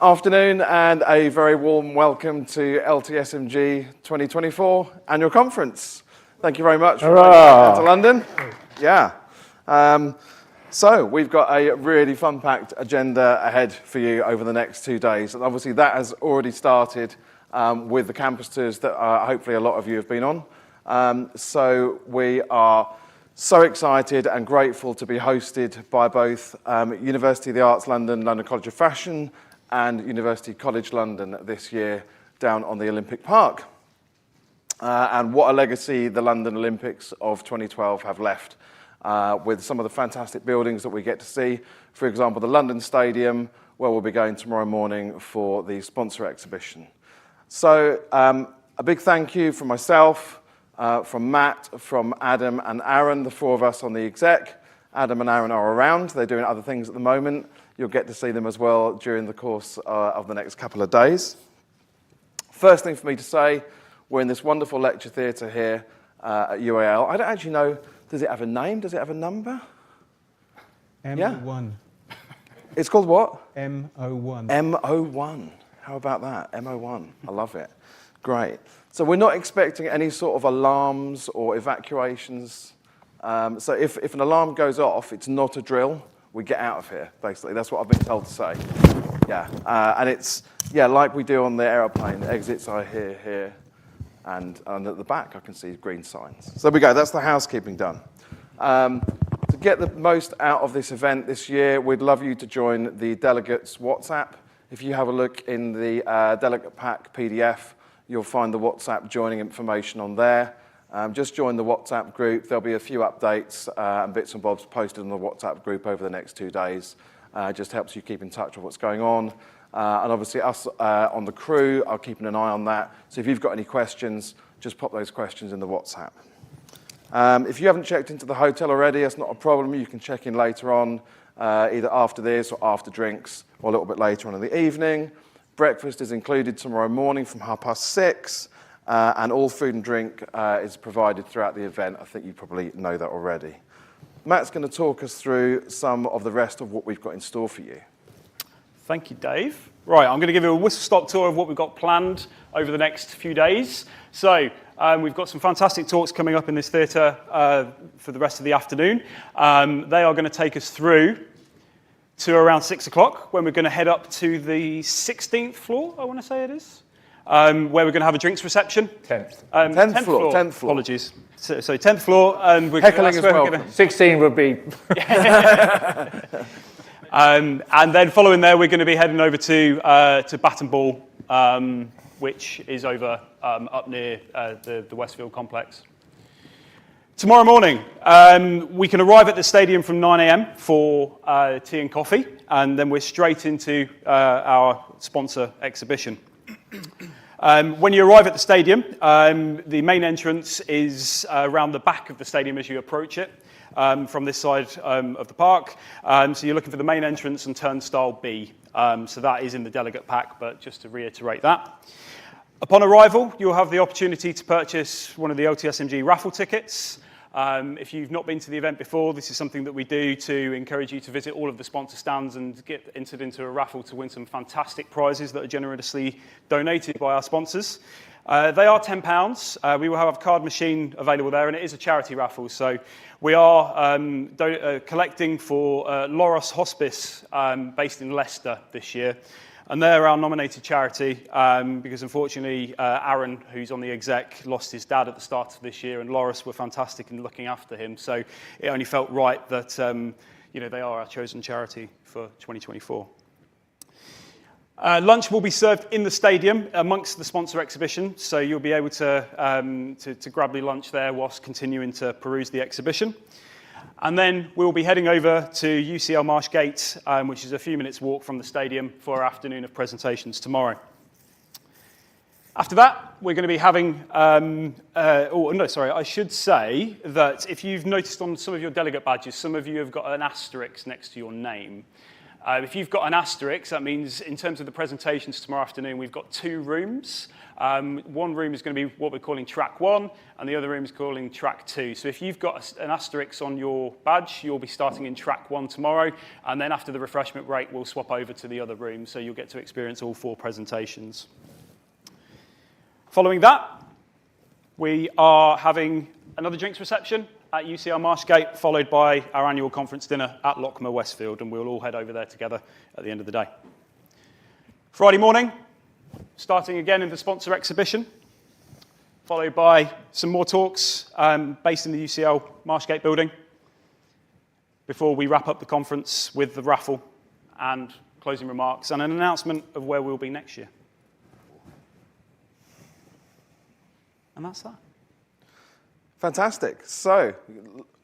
Afternoon and a very warm welcome to LTSMG 2024 annual conference. Thank you very much for coming down to London. Yeah. So we've got a really fun-packed agenda ahead for you over the next 2 days. And obviously that has already started with the campus tours that hopefully a lot of you have been on. So we are so excited and grateful to be hosted by both University of the Arts London, London College of Fashion, and University College London this year down on the Olympic Park. And what a legacy the London Olympics of 2012 have left with some of the fantastic buildings that we get to see. For example, the London Stadium, where we'll be going tomorrow morning for the sponsor exhibition. So a big thank you from myself, from Matt, from Adam and Aaron, the four of us on the exec. Adam and Aaron are around. They're doing other things at the moment. You'll get to see them as well during the course of the next couple of days. First thing for me to say, we're in this wonderful lecture theatre here at UAL. I don't actually know, does it have a name? Does it have a number? M01. Yeah? It's called what? M01. M01. How about that? M01. I love it. Great. So we're not expecting any sort of alarms or evacuations. So if an alarm goes off, it's not a drill. We get out of here, basically. That's what I've been told to say. Yeah, and it's, like we do on the aeroplane. The exits are here, and at the back I can see green signs. So there we go, that's the housekeeping done. To get the most out of this event this year, we'd love you to join the delegates WhatsApp. If you have a look in the delegate pack PDF, you'll find the WhatsApp joining information on there. Just join the WhatsApp group. There'll be a few updates and bits and bobs posted on the WhatsApp group over the next 2 days. Just helps you keep in touch with what's going on. And obviously us on the crew are keeping an eye on that. So if you've got any questions, just pop those questions in the WhatsApp. If you haven't checked into the hotel already, that's not a problem. You can check in later on, either after this or after drinks, or a little bit later on in the evening. Breakfast is included tomorrow morning from 6:30. And all food and drink is provided throughout the event. I think you probably know that already. Matt's going to talk us through some of the rest of what we've got in store for you. Thank you, Dave. Right, I'm going to give you a whistle-stop tour of what we've got planned over the next few days. So we've got some fantastic talks coming up in this theatre for the rest of the afternoon. They are going to take us through to around 6 o'clock, when we're going to head up to the 16th floor, I want to say it is. Where we're going to have a drinks reception. 10th. 10th floor. 10th floor. Apologies. So 10th floor. And we're Heckling is welcome. 16 would be... and then following there, we're going to be heading over to Bat and Ball, which is over up near the Westfield complex. Tomorrow morning, we can arrive at the stadium from 9 a.m. for tea and coffee, and then we're straight into our sponsor exhibition. When you arrive at the stadium, the main entrance is around the back of the stadium as you approach it from this side of the park. So you're looking for the main entrance and turnstile B. So that is in the delegate pack, but just to reiterate that. Upon arrival, you'll have the opportunity to purchase one of the LTSMG raffle tickets. If you've not been to the event before, this is something that we do to encourage you to visit all of the sponsor stands and get entered into a raffle to win some fantastic prizes that are generously donated by our sponsors. They are £10. We will have a card machine available there, and it is a charity raffle. So we are collecting for Loros Hospice, based in Leicester this year. And they're our nominated charity because, unfortunately, Aaron, who's on the exec, lost his dad at the start of this year, and Loris were fantastic in looking after him. So it only felt right that they are our chosen charity for 2024. Lunch will be served in the stadium amongst the sponsor exhibition, so you'll be able to grab your lunch there whilst continuing to peruse the exhibition. And then we'll be heading over to UCL Marsh Gate, which is a few minutes' walk from the stadium, for our afternoon of presentations tomorrow. After that, we're going to be having... I should say that if you've noticed on some of your delegate badges, some of you have got an asterisk next to your name. If you've got an asterisk, that means in terms of the presentations tomorrow afternoon, we've got 2 rooms. One room is going to be what we're calling track 1, and the other room is calling track 2. So if you've got an asterisk on your badge, you'll be starting in track 1 tomorrow, and then after the refreshment break, we'll swap over to the other room, so you'll get to experience all 4 presentations. Following that, we are having another drinks reception at UCL Marshgate, followed by our annual conference dinner at Lockmer Westfield, and we'll all head over there together at the end of the day. Friday morning, starting again in the sponsor exhibition, followed by some more talks based in the UCL Marshgate building, before we wrap up the conference with the raffle and closing remarks and an announcement of where we'll be next year. And that's that. Fantastic. So,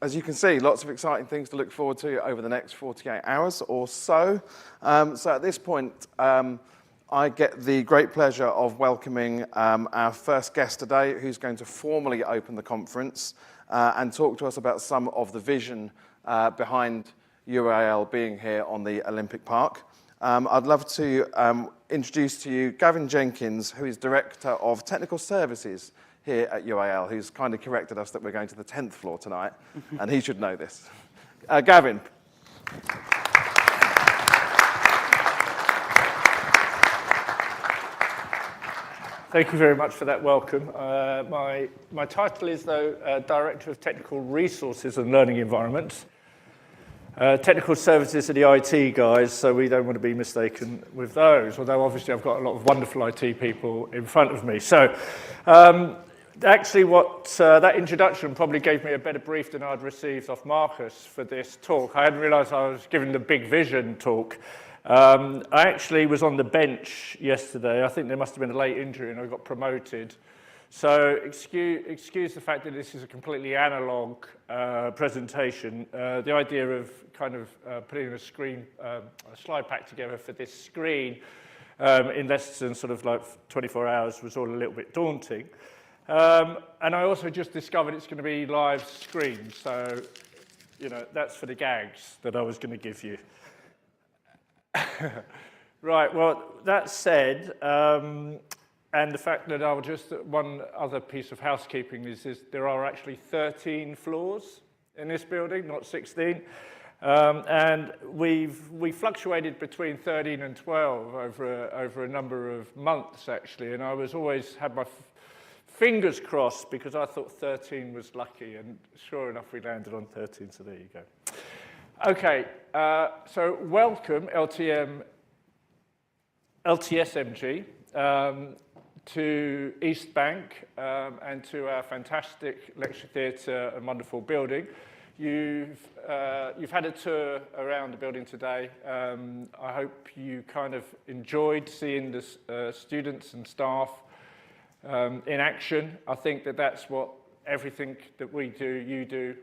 as you can see, lots of exciting things to look forward to over the next 48 hours or so. So at this point, I get the great pleasure of welcoming our first guest today, who's going to formally open the conference and talk to us about some of the vision behind UAL being here on the Olympic Park. I'd love to introduce to you Gavin Jenkins, who is Director of Technical Services here at UAL, who's kind of corrected us that we're going to the 10th floor tonight, and he should know this. Gavin. Thank you very much for that welcome. My title is, though, Director of Technical Resources and Learning Environments. Technical services are the IT guys, so we don't want to be mistaken with those, although obviously I've got a lot of wonderful IT people in front of me. So actually that introduction probably gave me a better brief than I'd received off Marcus for this talk. I hadn't realised I was giving the big vision talk. I actually was on the bench yesterday. I think there must have been a late injury and I got promoted. So excuse the fact that this is a completely analog presentation. The idea of kind of putting a slide pack together for this screen in less than sort of like 24 hours was all a little bit daunting. And I also just discovered it's going to be live screen. So, that's for the gags that I was going to give you. Right, well, that said, and the fact that one other piece of housekeeping is there are actually 13 floors in this building, not 16. And we fluctuated between 13 and 12 over a number of months, actually. And I had my fingers crossed because I thought 13 was lucky. And sure enough, we landed on 13, so there you go. Okay, so welcome, LTSMG. To East Bank and to our fantastic lecture theatre and wonderful building. You've had a tour around the building today. I hope you kind of enjoyed seeing the students and staff in action. I think that's what everything that we do, you do,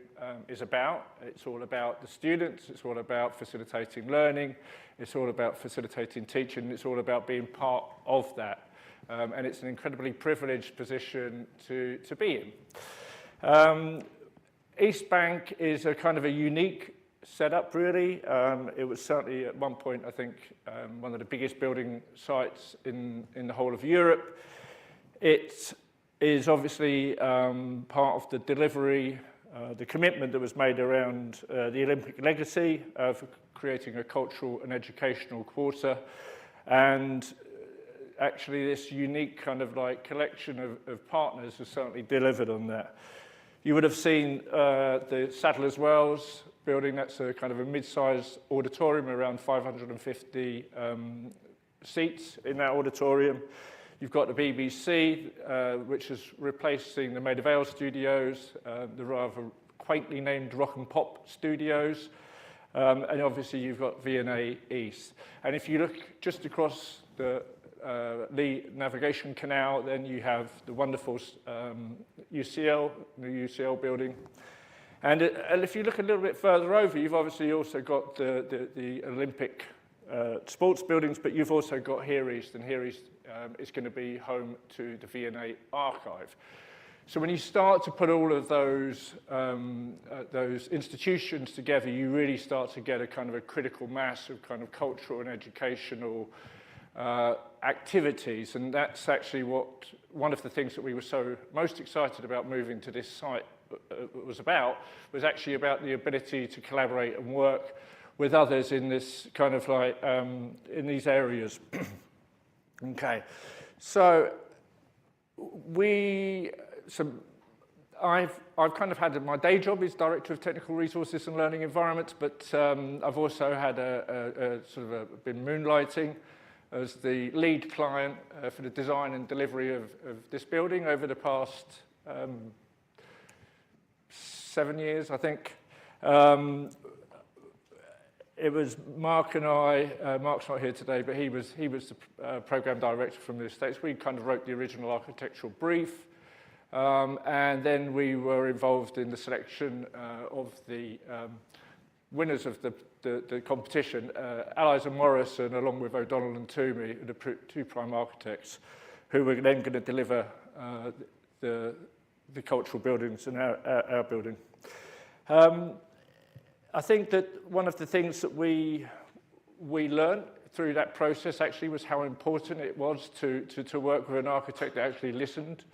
is about. It's all about the students. It's all about facilitating learning. It's all about facilitating teaching. It's all about being part of that. And it's an incredibly privileged position to be in. East Bank is a kind of a unique setup, really. It was certainly at one point, I think, one of the biggest building sites in the whole of Europe. It is obviously part of the delivery, the commitment that was made around the Olympic legacy for creating a cultural and educational quarter. And actually, this unique kind of like collection of partners has certainly delivered on that. You would have seen the Sadler's Wells building. That's a kind of a mid-sized auditorium, around 550 seats in that auditorium. You've got the BBC, which is replacing the Maida Vale studios, the rather quaintly named Rock and Pop studios. And obviously, you've got V&A East. And if you look just across the Lee Navigation Canal, then you have the wonderful UCL, the UCL building. And if you look a little bit further over, you've obviously also got the Olympic sports buildings, but you've also got Here East, and Here East is going to be home to the V&A archive. So when you start to put all of those institutions together, you really start to get a kind of a critical mass of kind of cultural and educational activities, and that's actually one of the things that we were so most excited about moving to this site was actually about the ability to collaborate and work with others in this kind of like in these areas. Okay, so I've kind of had my day job is Director of Technical Resources and Learning Environments, but I've also had been moonlighting as the lead client for the design and delivery of this building over the past 7 years, I think. It was Mark and I, Mark's not here today, but he was the program director from the States. We kind of wrote the original architectural brief, and then we were involved in the selection of the winners of the competition, Allies and Morrison, along with O'Donnell and Toomey, the two prime architects, who were then going to deliver the cultural buildings in our building. I think that one of the things that we learned through that process actually was how important it was to work with an architect that actually listened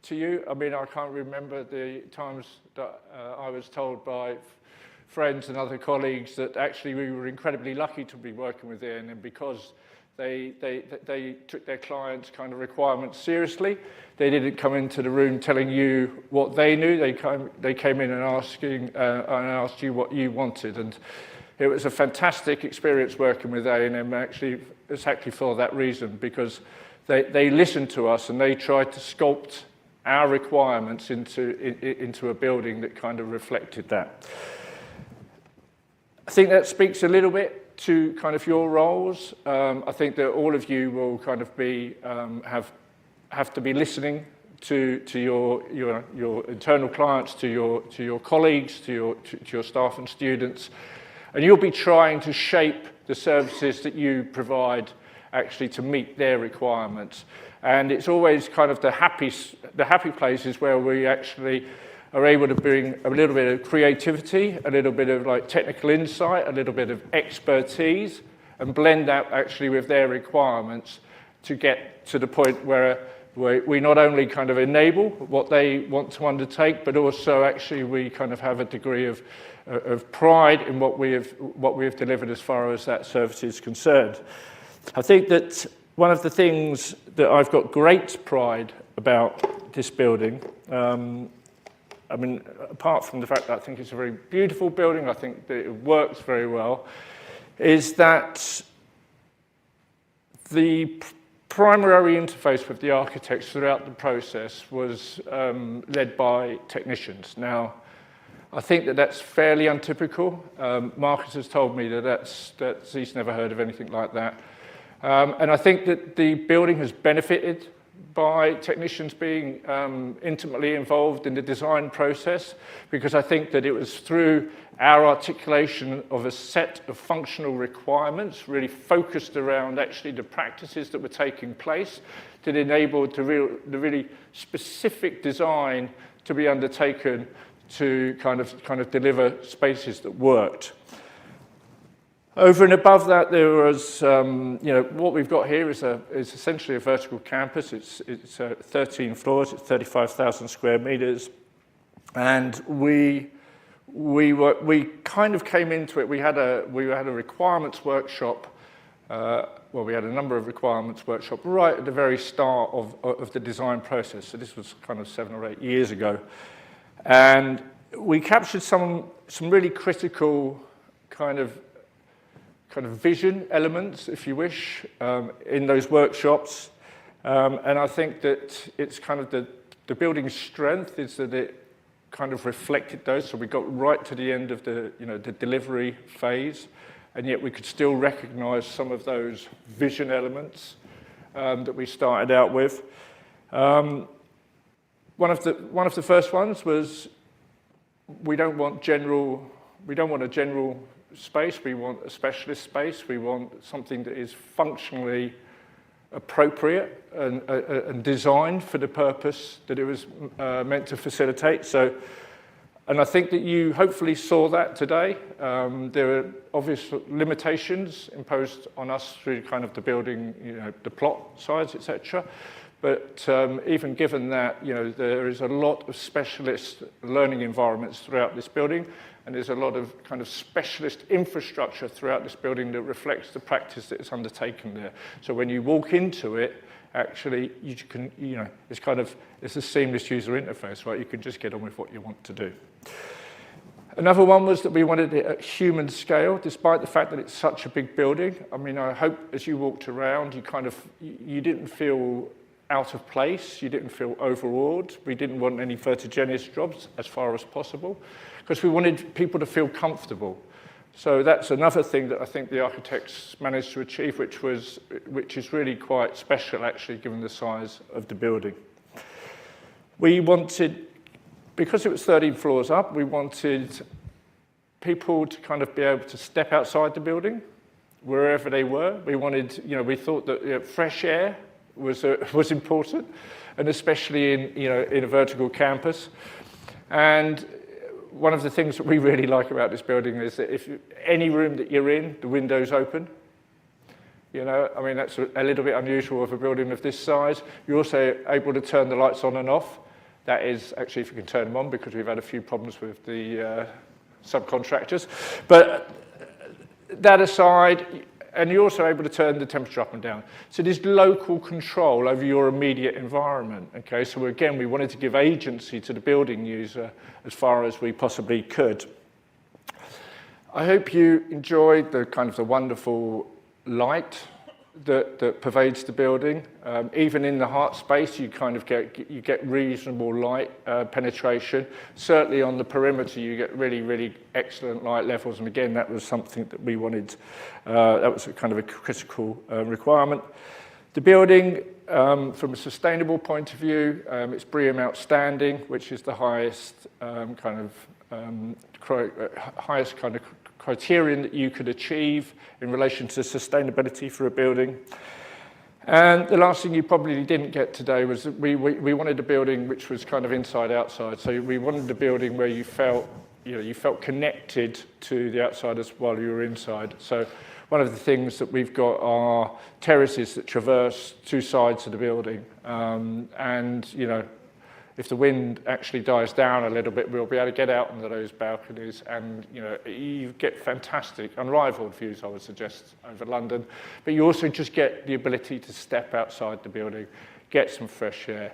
to you. I mean, I can't remember the times that I was told by friends and other colleagues that actually we were incredibly lucky to be working with Ian, and because they took their clients' kind of requirements seriously. They didn't come into the room telling you what they knew. They came in and asked you what you wanted, and it was a fantastic experience working with A&M. Actually, exactly for that reason, because they listened to us and they tried to sculpt our requirements into a building that kind of reflected that. I think that speaks a little bit to kind of your roles. I think that all of you will kind of be have to be listening to your internal clients, to your colleagues, to your staff and students, and you'll be trying to shape the services that you provide actually to meet their requirements. And it's always kind of the happy places where we actually are able to bring a little bit of creativity, a little bit of like technical insight, a little bit of expertise, and blend that actually with their requirements to get to the point where we not only kind of enable what they want to undertake, but also actually we kind of have a degree of pride in what we have delivered as far as that service is concerned. I think that one of the things that I've got great pride about this building, I mean, apart from the fact that I think it's a very beautiful building, I think that it works very well, is that the primary interface with the architects throughout the process was led by technicians. Now, I think that that's fairly untypical. Marcus has told me that he's never heard of anything like that. And I think that the building has benefited by technicians being intimately involved in the design process, because I think that it was through our articulation of a set of functional requirements, really focused around actually the practices that were taking place, that enabled the really specific design to be undertaken to kind of deliver spaces that worked. Over and above that, there was, what we've got here is essentially a vertical campus. It's 13 floors, it's 35,000 square meters, and we kind of came into it. We had a requirements workshop. We had a number of requirements workshops right at the very start of the design process. So this was kind of 7 or 8 years ago, and we captured some really critical kind of vision elements, if you wish, in those workshops. And I think that it's kind of the building's strength is that it kind of reflected those. So we got right to the end of the delivery phase, and yet we could still recognize some of those vision elements that we started out with. One of the first ones was we don't want a general space, we want a specialist space. We want something that is functionally appropriate and designed for the purpose that it was meant to facilitate. So, and I think that you hopefully saw that today. There are obvious limitations imposed on us through kind of the building, the plot size, etc. But even given that, there is a lot of specialist learning environments throughout this building, and there's a lot of kind of specialist infrastructure throughout this building that reflects the practice that is undertaken there. So when you walk into it, actually, you can, it's a seamless user interface, right? You can just get on with what you want to do. Another one was that we wanted it at human scale, despite the fact that it's such a big building. I mean, I hope as you walked around, you didn't feel out of place, you didn't feel overawed. We didn't want any vertiginous jobs as far as possible, because we wanted people to feel comfortable. So that's another thing that I think the architects managed to achieve, which is really quite special, actually, given the size of the building. We wanted, because it was 13 floors up, we wanted people to kind of be able to step outside the building, wherever they were. We wanted, we thought that fresh air was important, and especially in a vertical campus. And one of the things that we really like about this building is that if any room that you're in, the window's open. I mean, that's a little bit unusual of a building of this size. You're also able to turn the lights on and off. That is actually if you can turn them on, because we've had a few problems with the subcontractors. But that aside, and you're also able to turn the temperature up and down. So there's local control over your immediate environment. Okay, so again, we wanted to give agency to the building user as far as we possibly could. I hope you enjoyed the wonderful light that pervades the building. Even in the heart space, you get reasonable light penetration. Certainly on the perimeter, you get really, really excellent light levels. And again, that was something that we wanted. That was a kind of a critical requirement. The building, from a sustainable point of view, it's BREEAM Outstanding, which is the highest highest kind of criterion that you could achieve in relation to sustainability for a building. And the last thing you probably didn't get today was that we wanted a building which was kind of inside-outside. So we wanted a building where you felt connected to the outsiders while you were inside. So one of the things that we've got are terraces that traverse two sides of the building. If the wind actually dies down a little bit, we'll be able to get out onto those balconies, and you get fantastic, unrivaled views, I would suggest, over London. But you also just get the ability to step outside the building, get some fresh air,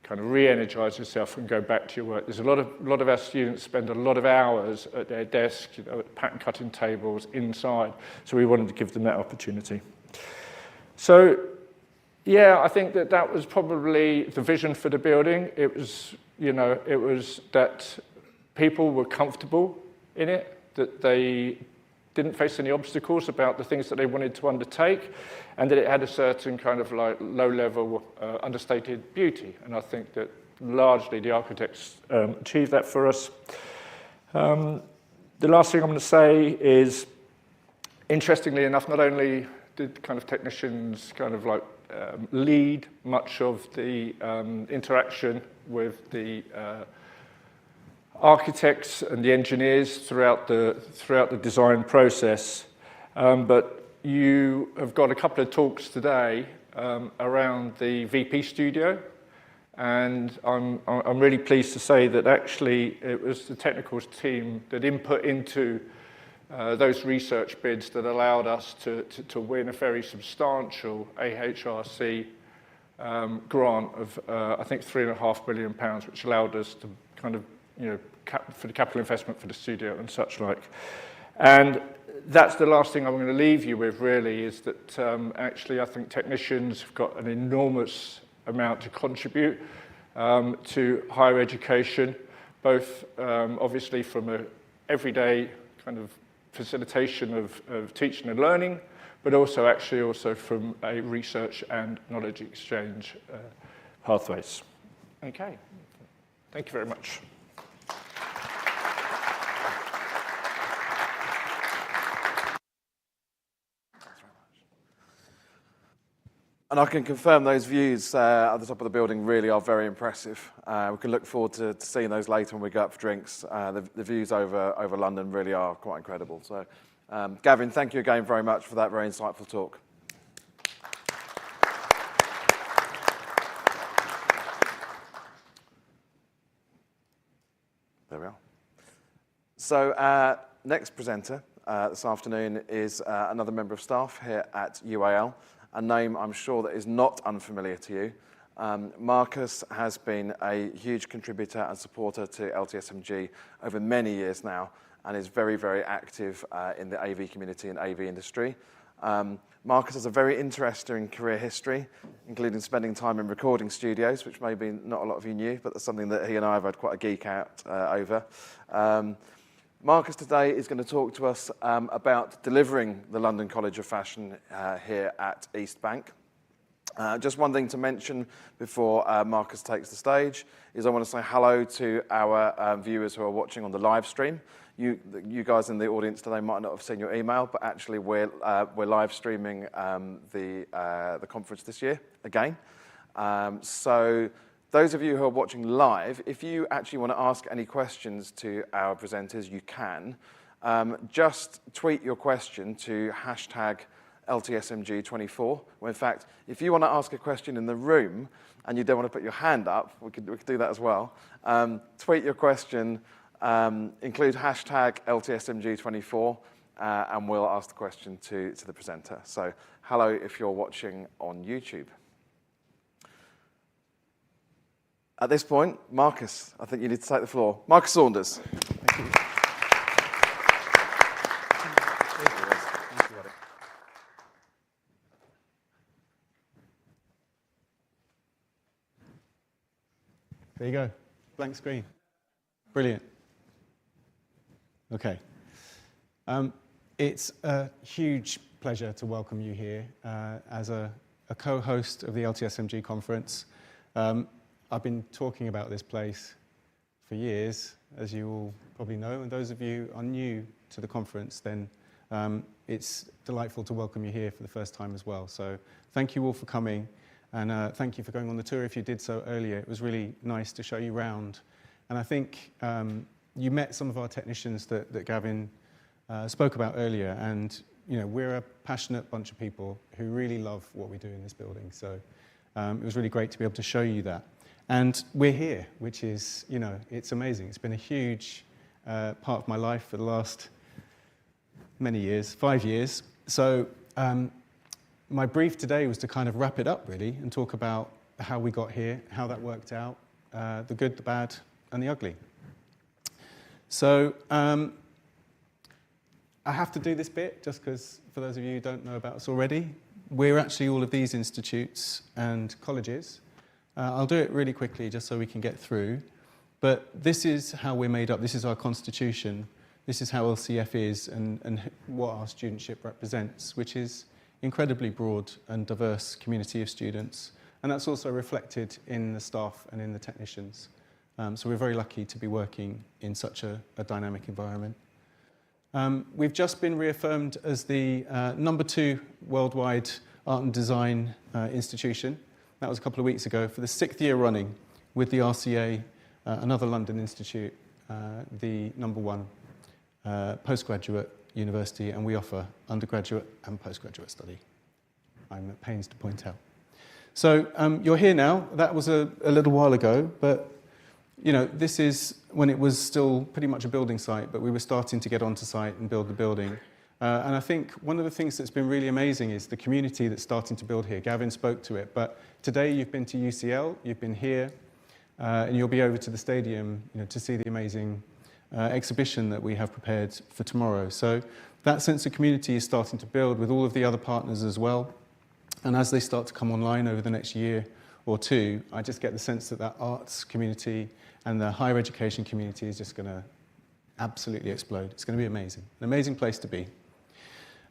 kind of re-energize yourself and go back to your work. There's a lot of our students spend a lot of hours at their desk, at pattern cutting tables inside. So we wanted to give them that opportunity. So, yeah, I think that was probably the vision for the building. It was, it was that people were comfortable in it, that they didn't face any obstacles about the things that they wanted to undertake, and that it had a certain kind of low-level, understated beauty. And I think that largely the architects achieved that for us. The last thing I'm going to say is, interestingly enough, not only did kind of technicians kind of lead much of the interaction with the architects and the engineers throughout the design process, but you have got a couple of talks today around the VP studio, and I'm really pleased to say that actually it was the technicals team that input into those research bids that allowed us to win a very substantial AHRC grant of, I think, £3.5 million, which allowed us to kind of, for the capital investment for the studio and such like. And that's the last thing I'm going to leave you with, really, is that actually I think technicians have got an enormous amount to contribute to higher education, both obviously from an everyday kind of facilitation of teaching and learning, but also from a research and knowledge exchange pathways. Okay, thank you very much. And I can confirm those views at the top of the building really are very impressive. We can look forward to seeing those later when we go up for drinks. The views over London really are quite incredible. So, Gavin, thank you again very much for that very insightful talk. There we are. So, next presenter this afternoon is another member of staff here at UAL. A name I'm sure that is not unfamiliar to you. Marcus has been a huge contributor and supporter to LTSMG over many years now and is very, very active in the AV community and AV industry. Marcus has a very interesting career history, including spending time in recording studios, which maybe not a lot of you knew, but that's something that he and I have had quite a geek out over. Marcus today is going to talk to us about delivering the London College of Fashion here at East Bank. Just one thing to mention before Marcus takes the stage is I want to say hello to our viewers who are watching on the live stream. You guys in the audience today might not have seen your email, but actually we're live streaming the conference this year again. So those of you who are watching live, if you actually want to ask any questions to our presenters, you can. Just tweet your question to hashtag LTSMG24. Well, in fact, if you want to ask a question in the room and you don't want to put your hand up, we could do that as well. Tweet your question, include hashtag LTSMG24, and we'll ask the question to the presenter. So hello if you're watching on YouTube. At this point, Marcus, I think you need to take the floor. Marcus Saunders. Thank you. There you go, blank screen. Brilliant. Okay. It's a huge pleasure to welcome you here as a co-host of the LTSMG conference. I've been talking about this place for years, as you all probably know, and those of you are new to the conference, then it's delightful to welcome you here for the first time as well. So thank you all for coming, and thank you for going on the tour if you did so earlier. It was really nice to show you around. And I think you met some of our technicians that Gavin spoke about earlier, and you know, we're a passionate bunch of people who really love what we do in this building. So it was really great to be able to show you that. And we're here, which is, you know, it's amazing. It's been a huge part of my life for the last many years, 5 years. So my brief today was to kind of wrap it up, really, and talk about how we got here, how that worked out, the good, the bad, and the ugly. So I have to do this bit, just because for those of you who don't know about us already, we're actually all of these institutes and colleges. I'll do it really quickly just so we can get through. But this is how we're made up. This is our constitution. This is how LCF is and what our studentship represents, which is incredibly broad and diverse community of students. And that's also reflected in the staff and in the technicians. So we're very lucky to be working in such a dynamic environment. We've just been reaffirmed as the #2 worldwide art and design institution. That was a couple of weeks ago, for the 6th year running with the RCA, another London institute, the #1 postgraduate university, and we offer undergraduate and postgraduate study. I'm at pains to point out. So you're here now. That was a little while ago, but you know, this is when it was still pretty much a building site, but we were starting to get onto site and build the building. And I think one of the things that's been really amazing is the community that's starting to build here. Gavin spoke to it, but today you've been to UCL, you've been here, and you'll be over to the stadium, you know, to see the amazing exhibition that we have prepared for tomorrow. So that sense of community is starting to build with all of the other partners as well. And as they start to come online over the next year or two, I just get the sense that that arts community and the higher education community is just going to absolutely explode. It's going to be amazing, an amazing place to be.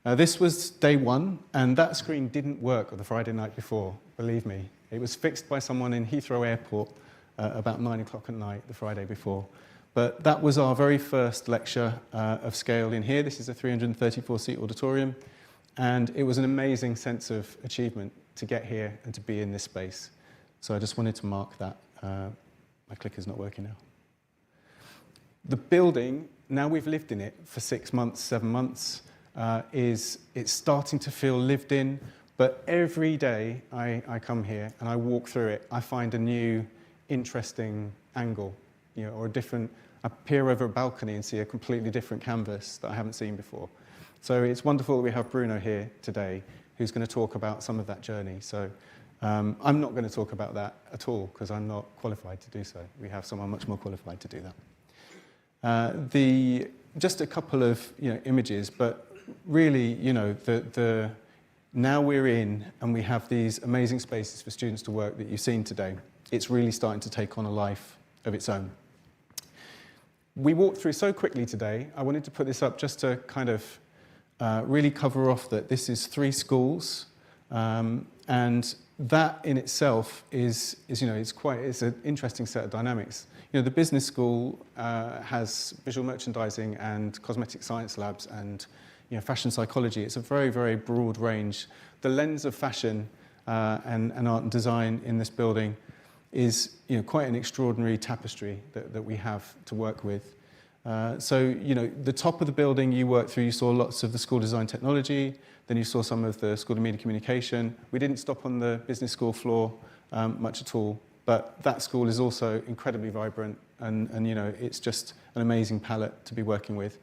This was day one, and that screen didn't work on the Friday night before, believe me. It was fixed by someone in Heathrow Airport about 9 o'clock at night the Friday before. But that was our very first lecture of scale in here. This is a 334-seat auditorium, and it was an amazing sense of achievement to get here and to be in this space. So I just wanted to mark that. My clicker's not working now. The building, now we've lived in it for 6 months, 7 months, it's starting to feel lived in, but every day I come here and I walk through it, I find a new interesting angle, or I peer over a balcony and see a completely different canvas that I haven't seen before. So it's wonderful that we have Bruno here today, who's going to talk about some of that journey. So I'm not going to talk about that at all, because I'm not qualified to do so. We have someone much more qualified to do that. Just a couple of images, but really, now we're in and we have these amazing spaces for students to work that you've seen today. It's really starting to take on a life of its own. We walked through so quickly today, I wanted to put this up just to kind of really cover off that this is 3 schools, and that in itself is it's an interesting set of dynamics. The business school has visual merchandising and cosmetic science labs and fashion psychology. It's a very, very broad range. The lens of fashion and art and design in this building is quite an extraordinary tapestry that we have to work with. So the top of the building you worked through, you saw lots of the School of Design Technology, then you saw some of the School of Media Communication. We didn't stop on the business school floor much at all, but that school is also incredibly vibrant, and it's just an amazing palette to be working with.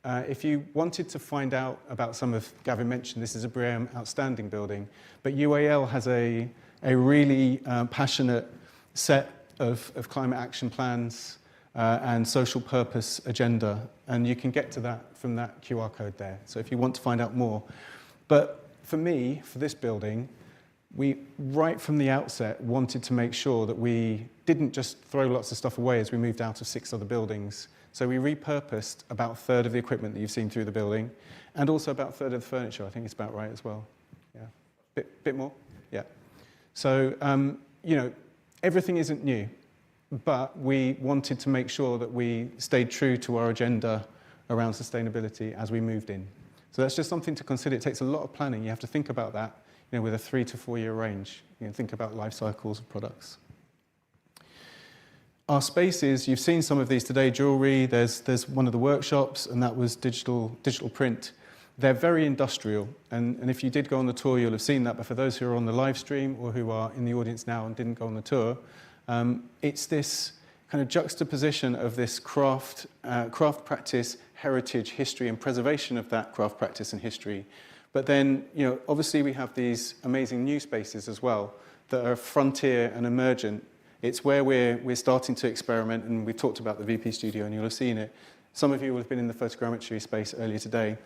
If you wanted to find out about some of, Gavin mentioned, this is a BREEAM Outstanding building, but UAL has a really passionate set of climate action plans and social purpose agenda, and you can get to that from that QR code there. So if you want to find out more. But for me, for this building, we, right from the outset, wanted to make sure that we didn't just throw lots of stuff away as we moved out of 6 other buildings. So we repurposed about a third of the equipment that you've seen through the building, and also about a third of the furniture. I think it's about right as well. Yeah, bit more. Yeah. So everything isn't new, but we wanted to make sure that we stayed true to our agenda around sustainability as we moved in. So that's just something to consider. It takes a lot of planning. You have to think about that, with a 3 to 4 year range. Think about life cycles of products. Our spaces, you've seen some of these today, jewellery, there's one of the workshops, and that was digital print. They're very industrial, and if you did go on the tour, you'll have seen that, but for those who are on the live stream or who are in the audience now and didn't go on the tour, it's this kind of juxtaposition of this craft practice, heritage, history, and preservation of that craft practice and history. But then, obviously we have these amazing new spaces as well that are frontier and emergent. It's where we're starting to experiment, and we've talked about the VP studio, and you'll have seen it. Some of you will have been in the photogrammetry space earlier today.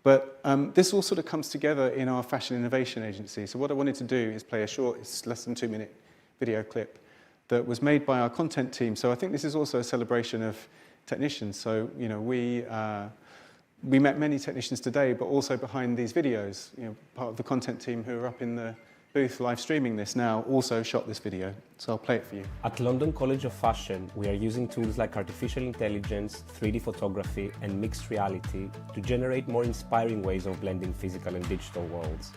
But this all sort of comes together in our Fashion Innovation Agency. So what I wanted to do is play a short, it's less than 2 minute video clip that was made by our content team. So I think this is also a celebration of technicians. So, we met many technicians today, but also behind these videos, part of the content team who are up in the booth live streaming this now also shot this video. So I'll play it for you. At London College of Fashion, we are using tools like artificial intelligence, 3D photography, and mixed reality to generate more inspiring ways of blending physical and digital worlds.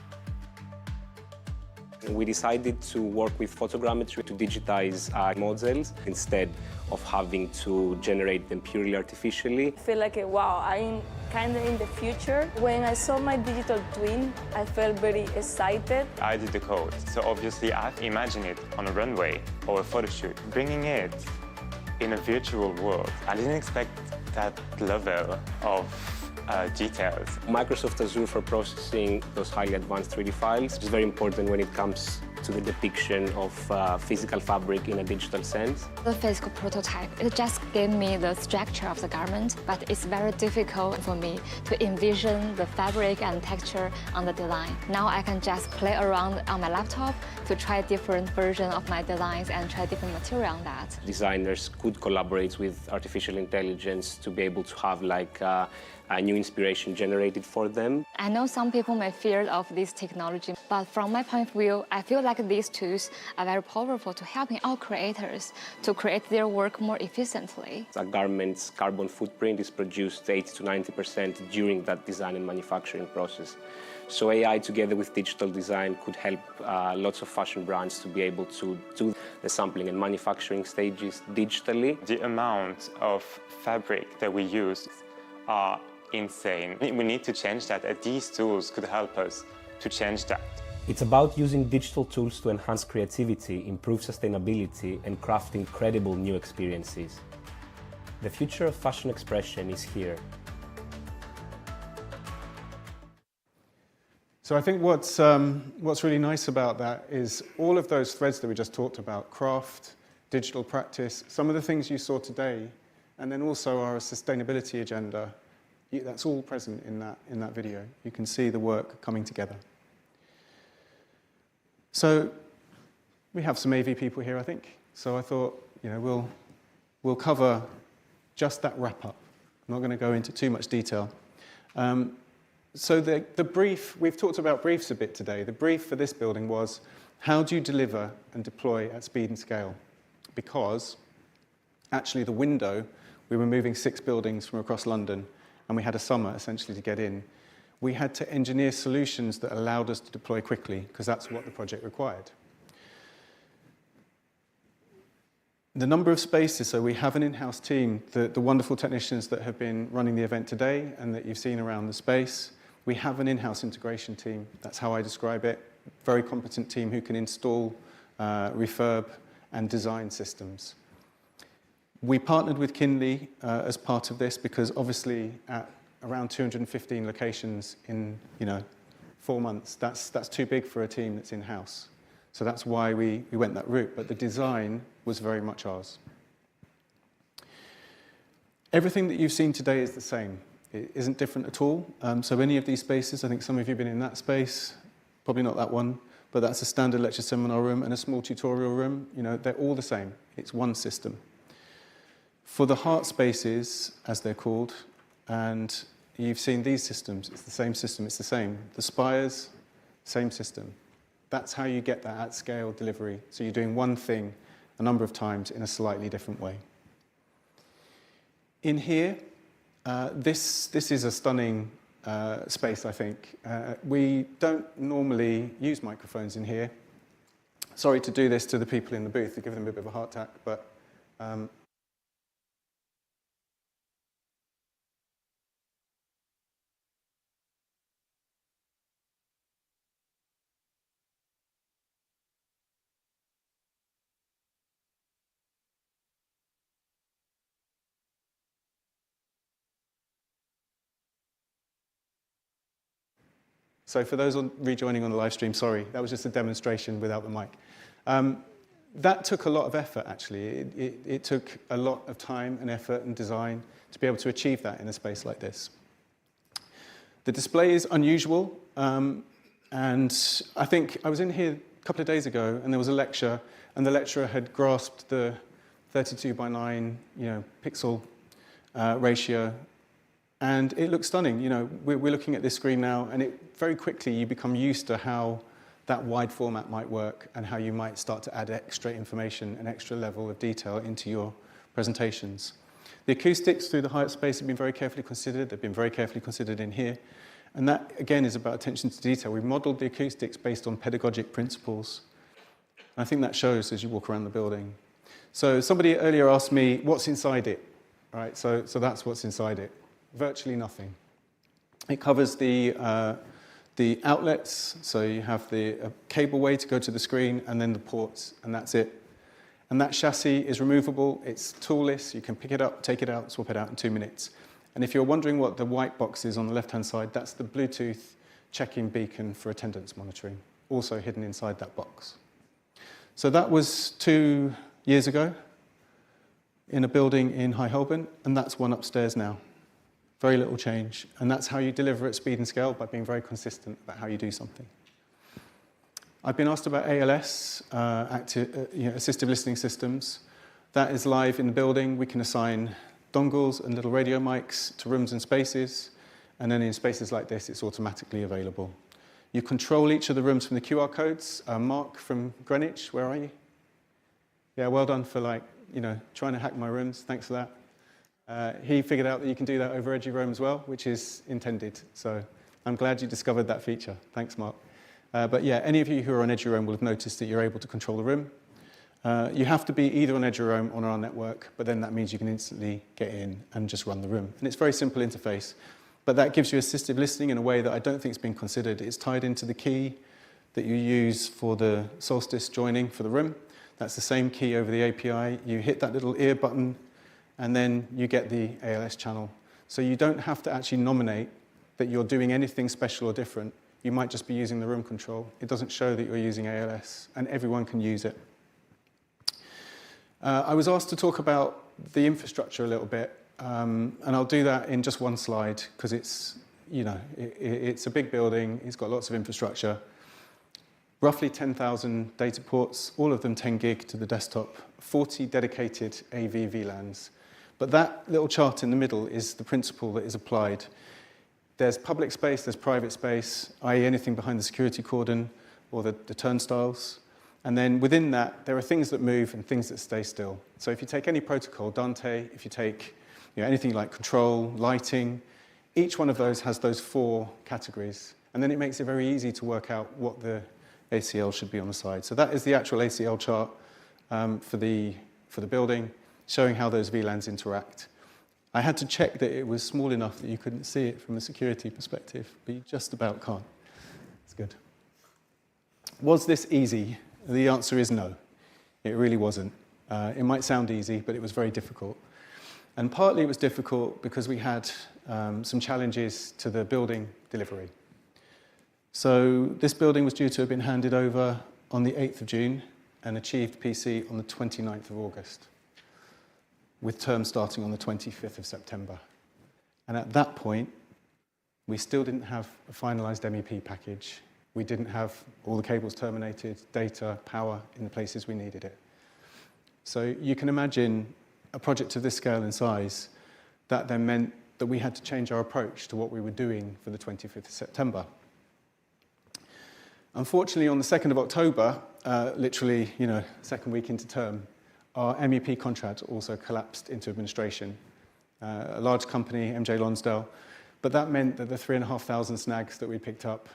We decided to work with photogrammetry to digitize models instead of having to generate them purely artificially. I feel like, wow, I'm kind of in the future. When I saw my digital twin, I felt very excited. I did the code, so obviously I've imagined it on a runway or a photo shoot. Bringing it in a virtual world, I didn't expect that level of details. Microsoft Azure for processing those highly advanced 3D files is very important when it comes to the depiction of physical fabric in a digital sense. The physical prototype, it just gave me the structure of the garment, but it's very difficult for me to envision the fabric and texture on the design. Now I can just play around on my laptop to try different versions of my designs and try different material on that. Designers could collaborate with artificial intelligence to be able to have a new inspiration generated for them. I know some people may fear of this technology, but from my point of view, I feel like like these tools are very powerful to helping our creators to create their work more efficiently. A garment's carbon footprint is reduced 80 to 90% during that design and manufacturing process. So AI together with digital design could help lots of fashion brands to be able to do the sampling and manufacturing stages digitally. The amount of fabric that we use are insane. We need to change that, and these tools could help us to change that. It's about using digital tools to enhance creativity, improve sustainability, and craft incredible new experiences. The future of fashion expression is here. So I think what's really nice about that is all of those threads that we just talked about, craft, digital practice, some of the things you saw today, and then also our sustainability agenda, that's all present in that video. You can see the work coming together. So we have some AV people here, I think. So I thought, we'll cover just that wrap up. I'm not going to go into too much detail. So the brief, we've talked about briefs a bit today. The brief for this building was, how do you deliver and deploy at speed and scale? Because actually the window, we were moving 6 buildings from across London, and we had a summer essentially to get in. We had to engineer solutions that allowed us to deploy quickly, because that's what the project required. The number of spaces, so we have an in-house team, the wonderful technicians that have been running the event today and that you've seen around the space. We have an in-house integration team, that's how I describe it. Very competent team who can install, refurb, and design systems. We partnered with Kinley as part of this because obviously at around 215 locations in 4 months, that's too big for a team that's in-house. So that's why we went that route, but the design was very much ours. Everything that you've seen today is the same. It isn't different at all. So any of these spaces, I think some of you have been in that space, probably not that one, but that's a standard lecture seminar room and a small tutorial room. They're all the same. It's one system. For the heart spaces, as they're called, and you've seen these systems, it's the same system, it's the same. The spires, same system. That's how you get that at scale delivery. So you're doing one thing a number of times in a slightly different way. In here, this is a stunning space, I think. We don't normally use microphones in here. Sorry to do this to the people in the booth, to give them a bit of a heart attack, but so for those rejoining on the live stream, sorry, that was just a demonstration without the mic. That took a lot of effort, actually. It took a lot of time and effort and design to be able to achieve that in a space like this. The display is unusual, and I think I was in here a couple of days ago, and there was a lecture, and the lecturer had grasped the 32 by 9 pixel ratio. And it looks stunning. We're looking at this screen now, and very quickly you become used to how that wide format might work and how you might start to add extra information and extra level of detail into your presentations. The acoustics through the height space have been very carefully considered. They've been very carefully considered in here. And that, again, is about attention to detail. We've modeled the acoustics based on pedagogic principles. And I think that shows as you walk around the building. So somebody earlier asked me, what's inside it? All right, so that's what's inside it. Virtually nothing. It covers the outlets, so you have the cableway to go to the screen, and then the ports, and that's it. And that chassis is removable. It's toolless. You can pick it up, take it out, swap it out in 2 minutes. And if you're wondering what the white box is on the left-hand side, that's the Bluetooth check-in beacon for attendance monitoring, also hidden inside that box. So that was 2 years ago in a building in High Holborn, and that's one upstairs now. Very little change. And that's how you deliver at speed and scale, by being very consistent about how you do something. I've been asked about ALS, assistive listening systems. That is live in the building. We can assign dongles and little radio mics to rooms and spaces. And then in spaces like this, it's automatically available. You control each of the rooms from the QR codes. Mark from Greenwich, where are you? Yeah, well done for trying to hack my rooms. Thanks for that. He figured out that you can do that over Edgy Roam as well, which is intended. So I'm glad you discovered that feature. Thanks, Mark. But yeah, any of you who are on Edgy Roam will have noticed that you're able to control the room. You have to be either on Edgy Roam or on our network, but then that means you can instantly get in and just run the room. And it's a very simple interface. But that gives you assistive listening in a way that I don't think has been considered. It's tied into the key that you use for the Solstice joining for the room. That's the same key over the API. You hit that little ear button, and then you get the ALS channel. So you don't have to actually nominate that you're doing anything special or different. You might just be using the room control. It doesn't show that you're using ALS, and everyone can use it. I was asked to talk about the infrastructure a little bit. And I'll do that in just one slide because it's a big building. It's got lots of infrastructure. Roughly 10,000 data ports, all of them 10 gig to the desktop, 40 dedicated AV VLANs. But that little chart in the middle is the principle that is applied. There's public space, there's private space, i.e. anything behind the security cordon or the turnstiles. And then within that, there are things that move and things that stay still. So if you take any protocol, Dante, if you take anything like control, lighting, each one of those has those 4 categories. And then it makes it very easy to work out what the ACL should be on the side. So that is the actual ACL chart for the building, showing how those VLANs interact. I had to check that it was small enough that you couldn't see it from a security perspective, but you just about can't. It's good. Was this easy? The answer is no. It really wasn't. It might sound easy, but it was very difficult. And partly it was difficult because we had some challenges to the building delivery. So this building was due to have been handed over on the 8th of June and achieved PC on the 29th of August, with term starting on the 25th of September. And at that point, we still didn't have a finalized MEP package. We didn't have all the cables terminated, data, power in the places we needed it. So you can imagine a project of this scale and size, that then meant that we had to change our approach to what we were doing for the 25th of September. Unfortunately, on the 2nd of October, literally, second week into term, our MEP contract also collapsed into administration. A large company, MJ Lonsdale, but that meant that the 3,500 snags that we picked up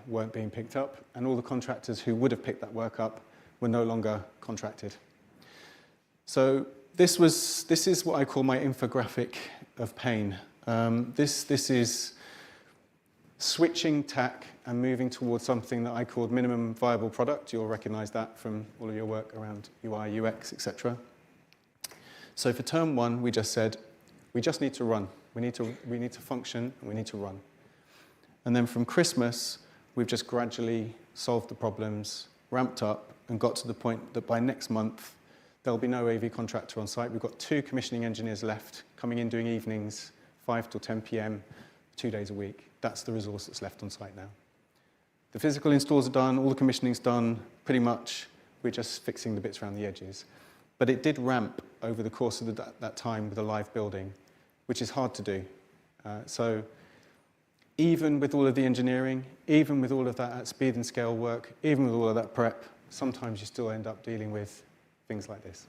weren't being picked up, and all the contractors who would have picked that work up were no longer contracted. So this is what I call my infographic of pain. This is switching tack and moving towards something that I called minimum viable product. You'll recognize that from all of your work around UI, UX, etc. So for term 1, we just said, we just need to run. We need to function, and we need to run. And then from Christmas, we've just gradually solved the problems, ramped up, and got to the point that by next month, there'll be no AV contractor on site. We've got 2 commissioning engineers left, coming in doing evenings, 5 till 10 p.m., 2 days a week. That's the resource that's left on site now. The physical installs are done, all the commissioning's done, pretty much. We're just fixing the bits around the edges. But it did ramp over the course of that time with a live building, which is hard to do. So even with all of the engineering, even with all of that at speed and scale work, even with all of that prep, sometimes you still end up dealing with things like this.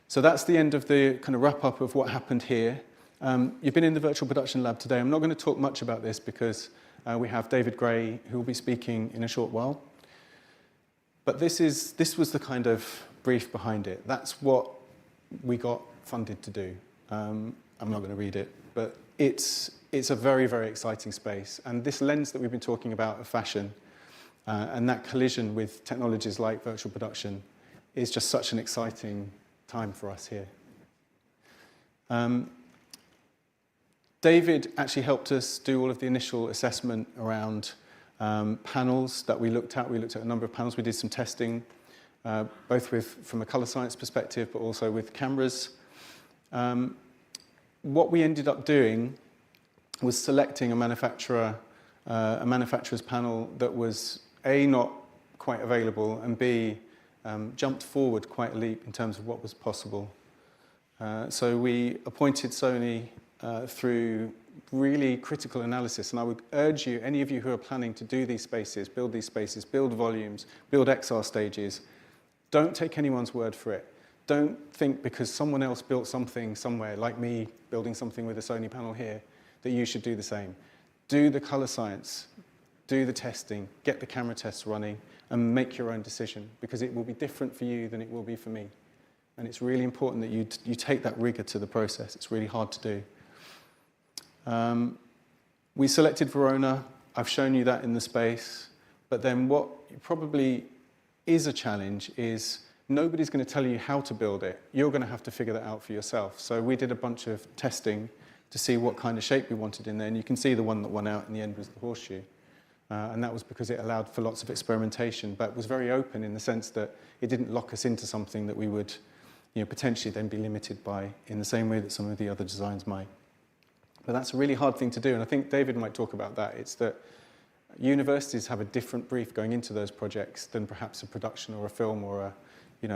So that's the end of the kind of wrap-up of what happened here. You've been in the virtual production lab today. I'm not going to talk much about this because we have David Gray, who will be speaking in a short while. But this was the kind of brief behind it. That's what we got funded to do. I'm not going to read it, but it's a very, very exciting space. And this lens that we've been talking about of fashion and that collision with technologies like virtual production is just such an exciting time for us here. David actually helped us do all of the initial assessment around panels that we looked at. We looked at a number of panels. We did some testing, both from a color science perspective, but also with cameras. What we ended up doing was selecting a manufacturer's panel that was A, not quite available, and B, jumped forward quite a leap in terms of what was possible. So we appointed Sony through really critical analysis. And I would urge you, any of you who are planning to do these spaces, build volumes, build XR stages, don't take anyone's word for it. Don't think because someone else built something somewhere, like me building something with a Sony panel here, that you should do the same. Do the color science, do the testing, get the camera tests running, and make your own decision, because it will be different for you than it will be for me. And it's really important that you take that rigor to the process. It's really hard to do. We selected Verona. I've shown you that in the space. But then what probably is a challenge is nobody's going to tell you how to build it. You're going to have to figure that out for yourself. So we did a bunch of testing to see what kind of shape we wanted in there. And you can see the one that won out in the end was the horseshoe. And that was because it allowed for lots of experimentation, but was very open in the sense that it didn't lock us into something that we would potentially then be limited by in the same way that some of the other designs might. But that's a really hard thing to do, and I think David might talk about that. It's that universities have a different brief going into those projects than perhaps a production or a film or a, you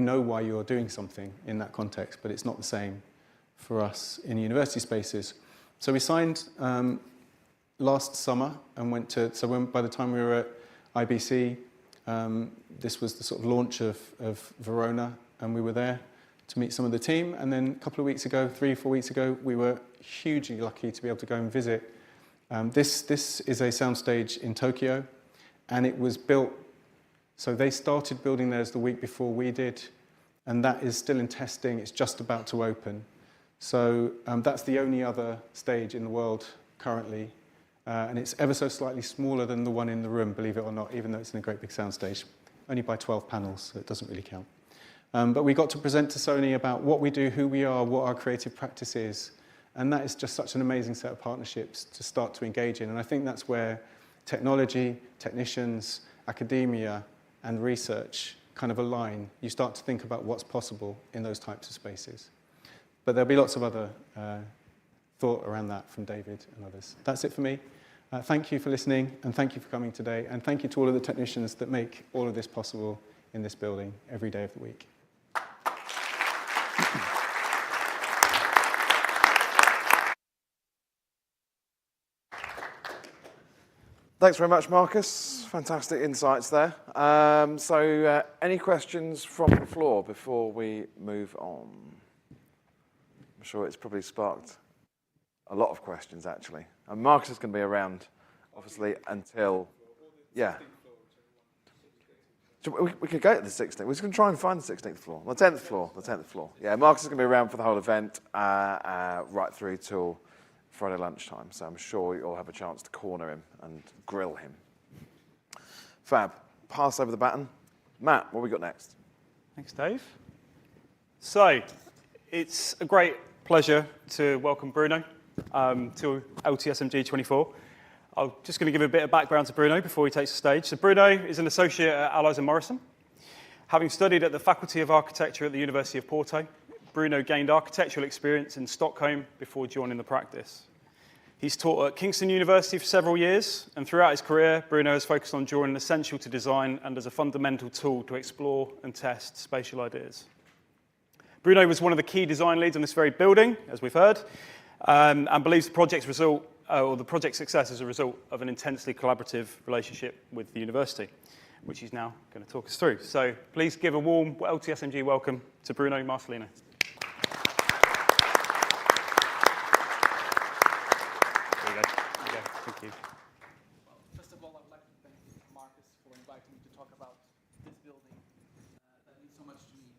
know why you're doing something in that context, but it's not the same for us in university spaces. So we signed last summer and went to, by the time we were at IBC, this was the sort of launch of Verona, and we were there to meet some of the team. And then a couple of weeks ago, 3-4 weeks ago, we were hugely lucky to be able to go and visit. This is a soundstage in Tokyo, and it was built, so they started building theirs the week before we did, and that is still in testing. It's just about to open. So that's the only other stage in the world currently, and it's ever so slightly smaller than the one in the room, believe it or not, even though it's in a great big soundstage, only by 12 panels, so it doesn't really count. But we got to present to Sony about what we do, who we are, what our creative practice is, and that is just such an amazing set of partnerships to start to engage in. And I think that's where technology, technicians, academia, and research kind of align. You start to think about what's possible in those types of spaces. But there'll be lots of other thought around that from David and others. That's it for me. Thank you for listening, and thank you for coming today, and thank you to all of the technicians that make all of this possible in this building every day of the week. Thanks very much, Marcus. Fantastic insights there. Any questions from the floor before we move on? I'm sure it's probably sparked a lot of questions, actually. And Marcus is going to be around, obviously, until, yeah. So we could go to the 16th. We're just going to try and find the 16th floor. The 10th floor. Yeah, Marcus is going to be around for the whole event, right through till Friday lunchtime. So I'm sure you'll have a chance to corner him and grill him. Fab. Pass over the baton. Matt, what have we got next? Thanks, Dave. So, it's a great pleasure to welcome Bruno to LTSMG24. I'm just going to give a bit of background to Bruno before he takes the stage. So Bruno is an associate at Allies & Morrison. Having studied at the Faculty of Architecture at the University of Porto, Bruno gained architectural experience in Stockholm before joining the practice. He's taught at Kingston University for several years, and throughout his career, Bruno has focused on drawing essential to design and as a fundamental tool to explore and test spatial ideas. Bruno was one of the key design leads on this very building, as we've heard, and believes the project's result, or the project's success is a result of an intensely collaborative relationship with the university, which he's now going to talk us through. So please give a warm LTSMG welcome to Bruno Marcelino. There you go. Thank you. Well, first of all, I would like to thank Marcus for inviting me to talk about this building that means so much to me.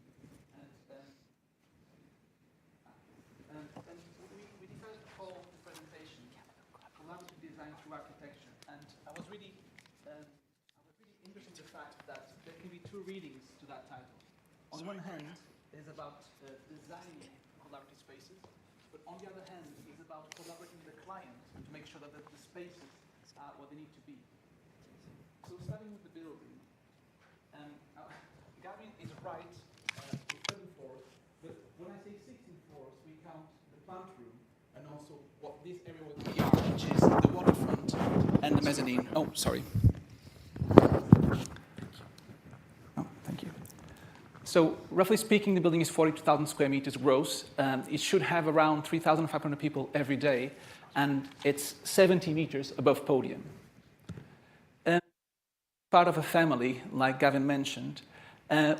We decided to call the presentation Collaborative Design Through Architecture, and I was really interested in the fact that there can be two readings to that title. On one hand, it is about designing collaborative spaces, but on the other hand, it's about collaborating with the client to make sure that the spaces are what they need to be. So starting with the building, Gavin is right, with 7 floors, but when I say 16 floors, we count the plant room and also what this area will be, which is the waterfront and the mezzanine. Oh, sorry. Oh, thank you. So roughly speaking, the building is 42,000 square meters gross. It should have around 3,500 people every day, and it's 70 meters above podium. Part of a family, like Gavin mentioned,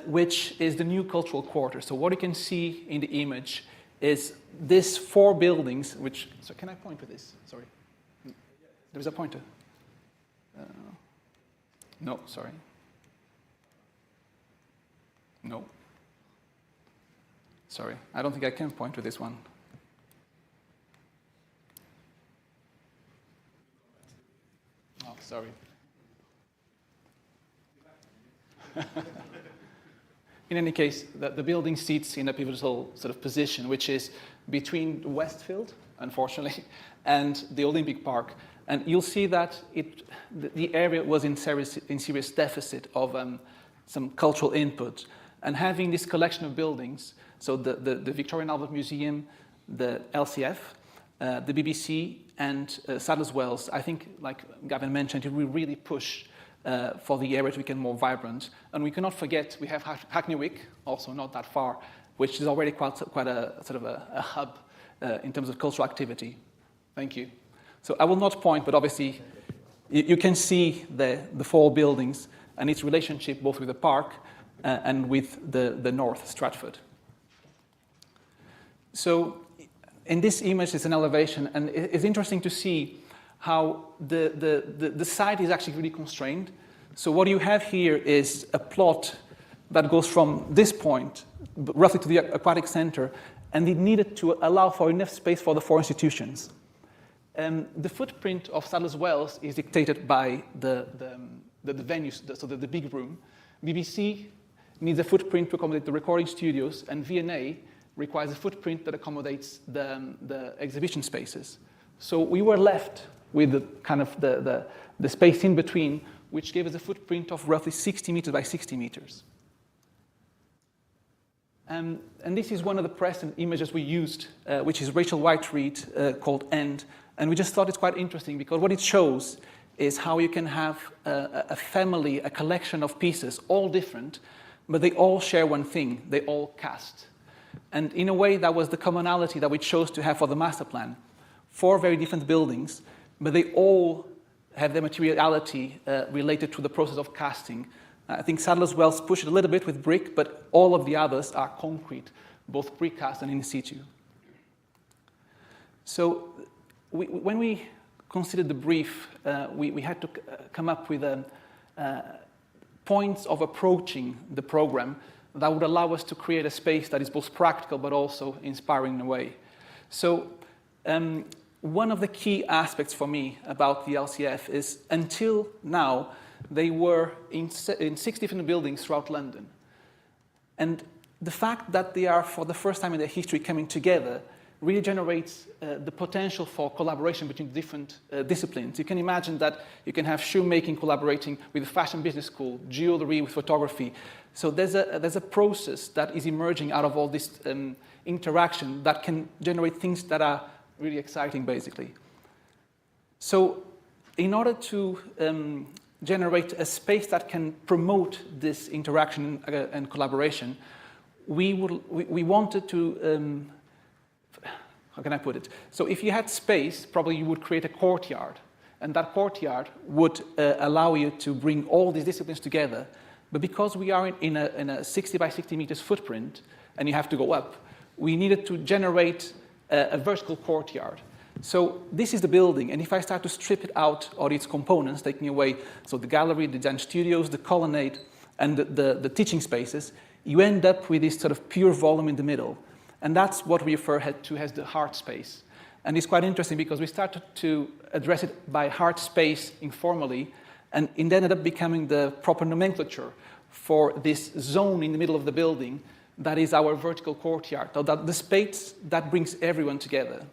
which is the new cultural quarter. So what you can see in the image is these 4 buildings, which, so can I point to this? Sorry. There's a pointer. No, sorry. No. Sorry, I don't think I can point to this one. Oh, sorry. In any case, the building sits in a pivotal sort of position, which is between Westfield, unfortunately, and the Olympic Park. And you'll see that the area was in serious deficit of some cultural input. And having this collection of buildings, so the Victoria and Albert Museum, the LCF, the BBC, and Sadler's Wells, I think, like Gavin mentioned, it will really push for the area to become more vibrant. And we cannot forget, we have Hackney Wick, also not that far, which is already quite a sort of a hub in terms of cultural activity. Thank you. So I will not point, but obviously you can see the 4 buildings and its relationship both with the park and with the North Stratford. So in this image, it's an elevation, and it's interesting to see how the site is actually really constrained. So what you have here is a plot that goes from this point, roughly to the aquatic center, and it needed to allow for enough space for the 4 institutions. The footprint of Sadler's Wells is dictated by the venues, so the big room. BBC needs a footprint to accommodate the recording studios, and V&A requires a footprint that accommodates the exhibition spaces. So we were left with the space in between, which gave us a footprint of roughly 60 meters by 60 meters. And this is one of the press and images we used, which is Rachel White-Reed, called End. And we just thought it's quite interesting because what it shows is how you can have a family, a collection of pieces, all different, but they all share one thing. They all cast. And in a way, that was the commonality that we chose to have for the master plan. 4 very different buildings, but they all have their materiality related to the process of casting. I think Sadler's Wells pushed it a little bit with brick, but all of the others are concrete, both precast and in situ. So when we considered the brief, we had to come up with points of approaching the program that would allow us to create a space that is both practical but also inspiring in a way. So one of the key aspects for me about the LCF is until now, they were in 6 different buildings throughout London. And the fact that they are, for the first time in their history, coming together really generates the potential for collaboration between different disciplines. You can imagine that you can have shoemaking collaborating with the fashion business school, jewelry with photography. So there's a process that is emerging out of all this interaction that can generate things that are really exciting, basically. So in order to generate a space that can promote this interaction and collaboration, we wanted to, how can I put it? So if you had space, probably you would create a courtyard, and that courtyard would allow you to bring all these disciplines together. But because we are in a 60 by 60 meters footprint, and you have to go up, we needed to generate a vertical courtyard. So this is the building, and if I start to strip it out or its components, taking away, so the gallery, the design studios, the colonnade, and the teaching spaces, you end up with this sort of pure volume in the middle. And that's what we refer to as the heart space. And it's quite interesting because we started to address it by heart space informally, and it ended up becoming the proper nomenclature for this zone in the middle of the building that is our vertical courtyard, so that the space that brings everyone together.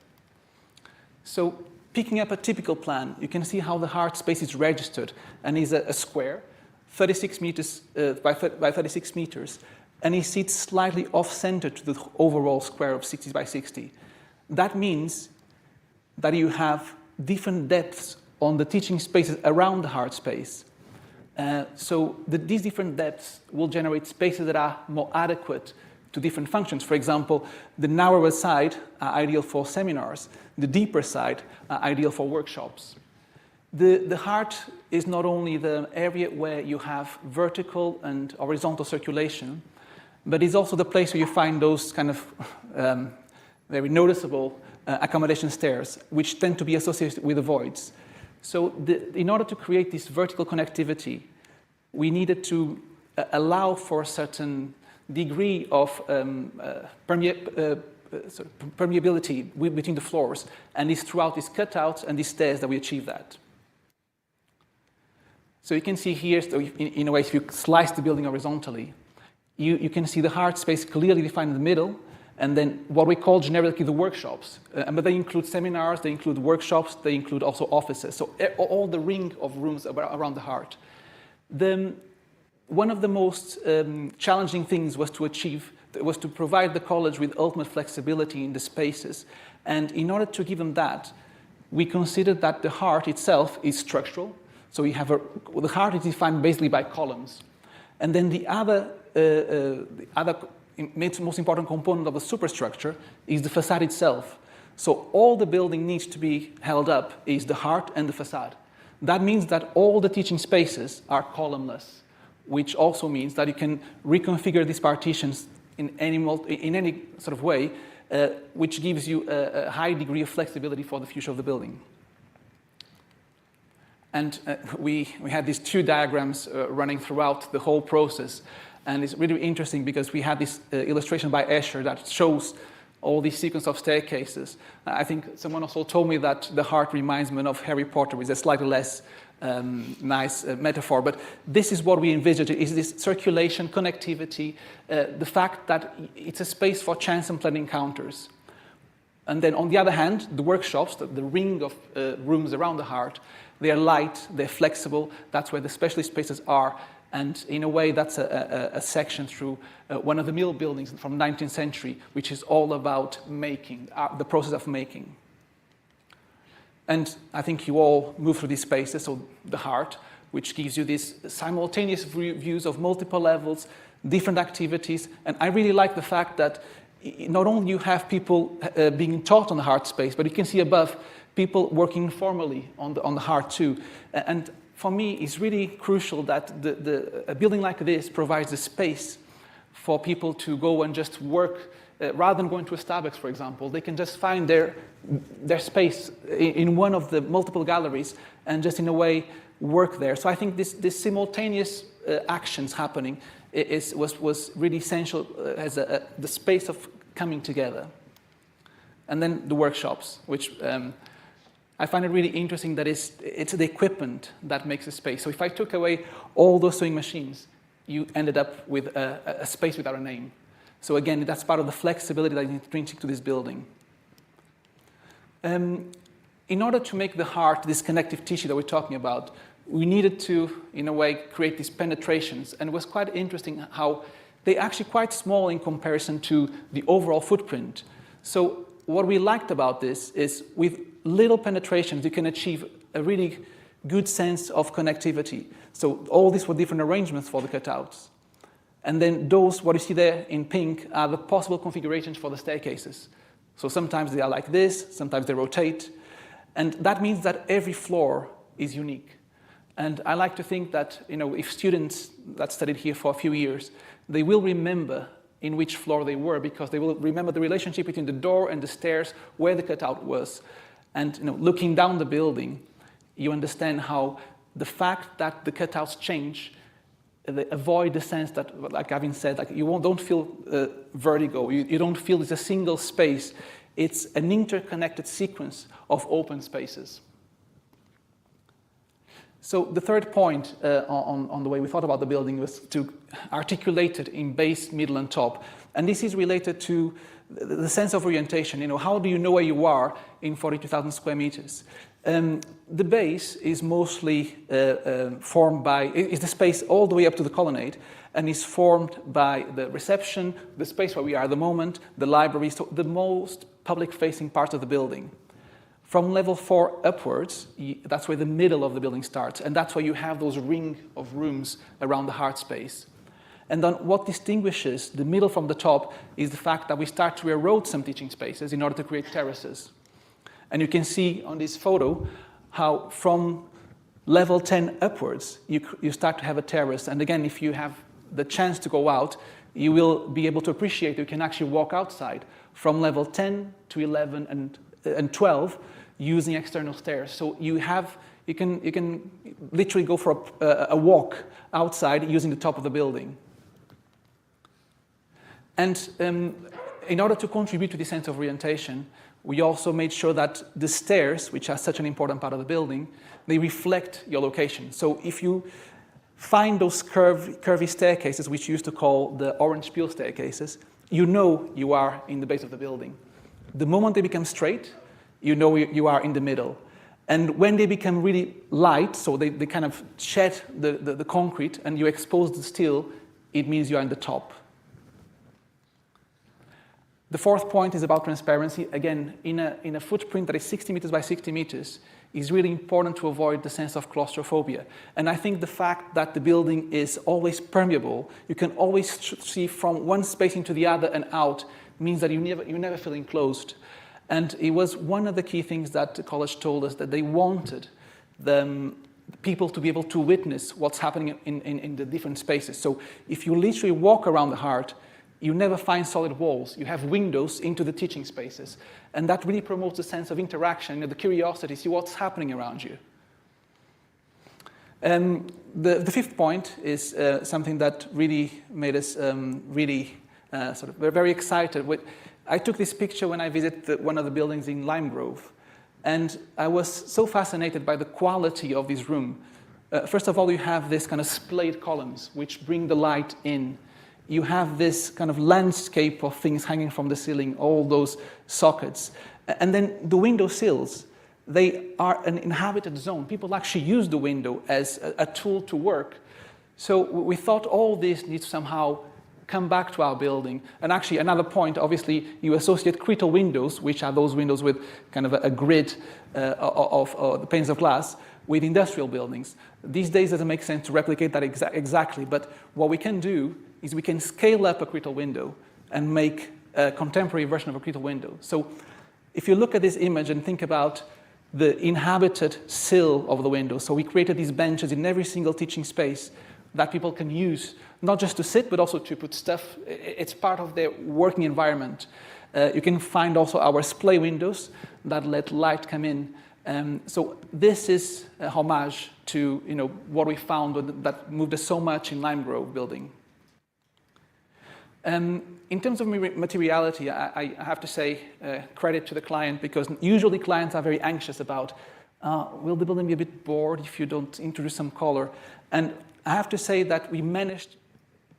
So picking up a typical plan, you can see how the heart space is registered and is a square, 36 meters by 36 meters, and it sits slightly off-center to the overall square of 60 by 60. That means that you have different depths on the teaching spaces around the heart space. So these different depths will generate spaces that are more adequate to different functions. For example, the narrower side are ideal for seminars. The deeper side are ideal for workshops. The heart is not only the area where you have vertical and horizontal circulation, but it's also the place where you find those kind of very noticeable accommodation stairs, which tend to be associated with the voids. So in order to create this vertical connectivity, we needed to allow for a certain degree of permeability between the floors, and it's throughout these cutouts and these stairs that we achieve that. So you can see here, so in a way, if you slice the building horizontally, you can see the heart space clearly defined in the middle, and then what we call generically the workshops. But they include seminars, they include workshops, they include also offices. So all the ring of rooms around the heart. One of the most challenging things was to provide the college with ultimate flexibility in the spaces. And in order to give them that, we considered that the heart itself is structural. So you have the heart is defined basically by columns. And then the other most important component of the superstructure is the facade itself. So all the building needs to be held up is the heart and the facade. That means that all the teaching spaces are columnless, which also means that you can reconfigure these partitions in any sort of way, which gives you a high degree of flexibility for the future of the building. And we had these two diagrams running throughout the whole process. And it's really interesting because we had this illustration by Escher that shows all these sequence of staircases. I think someone also told me that the heart reminds me of Harry Potter, with a slightly less nice metaphor. But this is what we envisage, is this circulation, connectivity, the fact that it's a space for chance and planned encounters. And then on the other hand, the workshops, the ring of rooms around the heart, they are light, they're flexible, that's where the specialist spaces are. And in a way, that's a section through one of the mill buildings from the 19th century, which is all about making, the process of making. And I think you all move through these spaces, so the heart, which gives you these simultaneous views of multiple levels, different activities. And I really like the fact that not only you have people being taught on the heart space, but you can see above people working informally on the heart too. And for me, it's really crucial that a building like this provides a space for people to go and just work, rather than going to a Starbucks, for example. They can just find their space in one of the multiple galleries and just in a way work there. So I think this simultaneous actions happening was really essential as the space of coming together. And then the workshops, which I find it really interesting that it's the equipment that makes a space. So if I took away all those sewing machines, you ended up with a space without a name. So again, that's part of the flexibility that is intrinsic to this building. In order to make the heart this connective tissue that we're talking about, we needed to, in a way, create these penetrations. And it was quite interesting how they're actually quite small in comparison to the overall footprint. So what we liked about this is with little penetrations, you can achieve a really good sense of connectivity. So all these were different arrangements for the cutouts. And then those, what you see there in pink, are the possible configurations for the staircases. So sometimes they are like this, sometimes they rotate. And that means that every floor is unique. And I like to think that, if students that studied here for a few years, they will remember in which floor they were, because they will remember the relationship between the door and the stairs, where the cutout was. And looking down the building, you understand how the fact that the cutouts change, they avoid the sense that, like Gavin said, like you don't feel vertigo. You don't feel it's a single space. It's an interconnected sequence of open spaces. So the third point on the way we thought about the building was to articulate it in base, middle, and top. And this is related to the sense of orientation. How do you know where you are in 42,000 square meters? The base is mostly formed by, is the space all the way up to the colonnade, and is formed by the reception, the space where we are at the moment, the library, so the most public-facing part of the building. From level 4 upwards, that's where the middle of the building starts, and that's why you have those ring of rooms around the heart space. And then what distinguishes the middle from the top is the fact that we start to erode some teaching spaces in order to create terraces. And you can see on this photo how from level 10 upwards, you start to have a terrace. And again, if you have the chance to go out, you will be able to appreciate you can actually walk outside from level 10 to 11 and 12 using external stairs. So you can literally go for a walk outside using the top of the building. And in order to contribute to this sense of orientation, we also made sure that the stairs, which are such an important part of the building, they reflect your location. So if you find those curvy staircases, which you used to call the orange peel staircases, you know you are in the base of the building. The moment they become straight, you know you are in the middle. And when they become really light, so they kind of shed the concrete and you expose the steel, it means you are in the top. The fourth point is about transparency. Again, in a footprint that is 60 meters by 60 meters, is really important to avoid the sense of claustrophobia. And I think the fact that the building is always permeable, you can always see from one space into the other and out, means that you never feel enclosed. And it was one of the key things that the college told us, that they wanted the people to be able to witness what's happening in the different spaces. So if you literally walk around the heart, you never find solid walls. You have windows into the teaching spaces. And that really promotes a sense of interaction, the curiosity, see what's happening around you. The fifth point is something that really made us very excited. I took this picture when I visited one of the buildings in Lime Grove. And I was so fascinated by the quality of this room. First of all, you have this kind of splayed columns, which bring the light in. You have this kind of landscape of things hanging from the ceiling, all those sockets. And then the window sills, they are an inhabited zone. People actually use the window as a tool to work. So we thought all this needs to somehow come back to our building. And actually, another point, obviously, you associate cretal windows, which are those windows with kind of a grid of the panes of glass, with industrial buildings. These days, it doesn't make sense to replicate that exactly, but what we can do is we can scale up a cretal window and make a contemporary version of a cretal window. So if you look at this image and think about the inhabited sill of the window, so we created these benches in every single teaching space that people can use, not just to sit, but also to put stuff. It's part of their working environment. You can find also our splay windows that let light come in. So this is a homage to what we found that moved us so much in Lime Grove building. In terms of materiality, I have to say credit to the client, because usually clients are very anxious about, will the building be a bit bored if you don't introduce some color? And I have to say that we managed,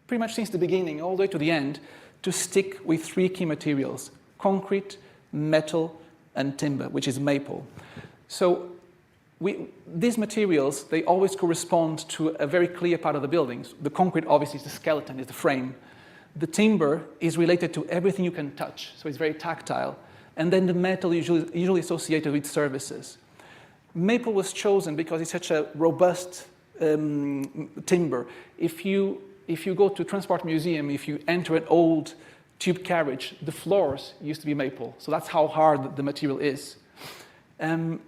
pretty much since the beginning, all the way to the end, to stick with three key materials: concrete, metal, and timber, which is maple. So these materials, they always correspond to a very clear part of the buildings. The concrete, obviously, is the skeleton, is the frame. The timber is related to everything you can touch, so it's very tactile. And then the metal usually associated with services. Maple was chosen because it's such a robust timber. If you go to Transport Museum, if you enter an old tube carriage, the floors used to be maple. So that's how hard the material is. And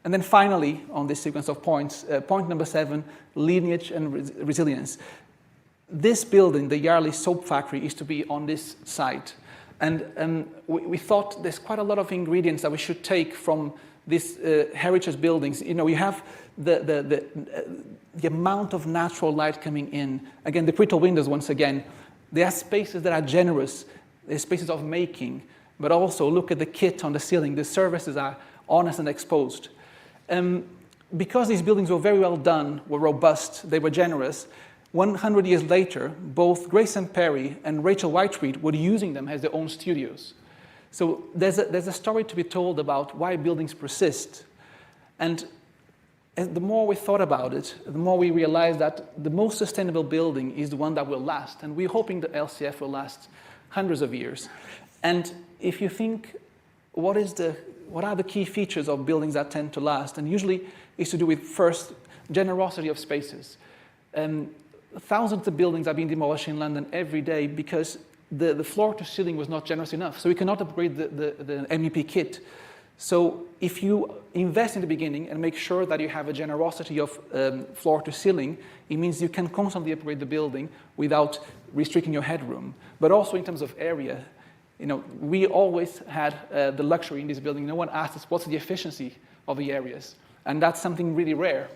then finally, on this sequence of points, point number 7, lineage and resilience. This building, the Yardley Soap Factory, is to be on this site. And we thought there's quite a lot of ingredients that we should take from these heritage buildings. You have the amount of natural light coming in. Again, the cretal windows, once again, they are spaces that are generous. They're spaces of making. But also, look at the kit on the ceiling. The surfaces are honest and exposed. Because these buildings were very well done, were robust, they were generous, 100 years later, both Grace and Perry and Rachel Whiteread were using them as their own studios. So there's a story to be told about why buildings persist. And the more we thought about it, the more we realized that the most sustainable building is the one that will last. And we're hoping the LCF will last hundreds of years. And if you think, what is the what are the key features of buildings that tend to last? And usually it's to do with, first, generosity of spaces. Thousands of buildings are being demolished in London every day because the floor to ceiling was not generous enough. So we cannot upgrade the MEP kit. So if you invest in the beginning and make sure that you have a generosity of floor to ceiling, it means you can constantly upgrade the building without restricting your headroom. But also in terms of area, we always had the luxury in this building. No one asked us what's the efficiency of the areas. And that's something really rare.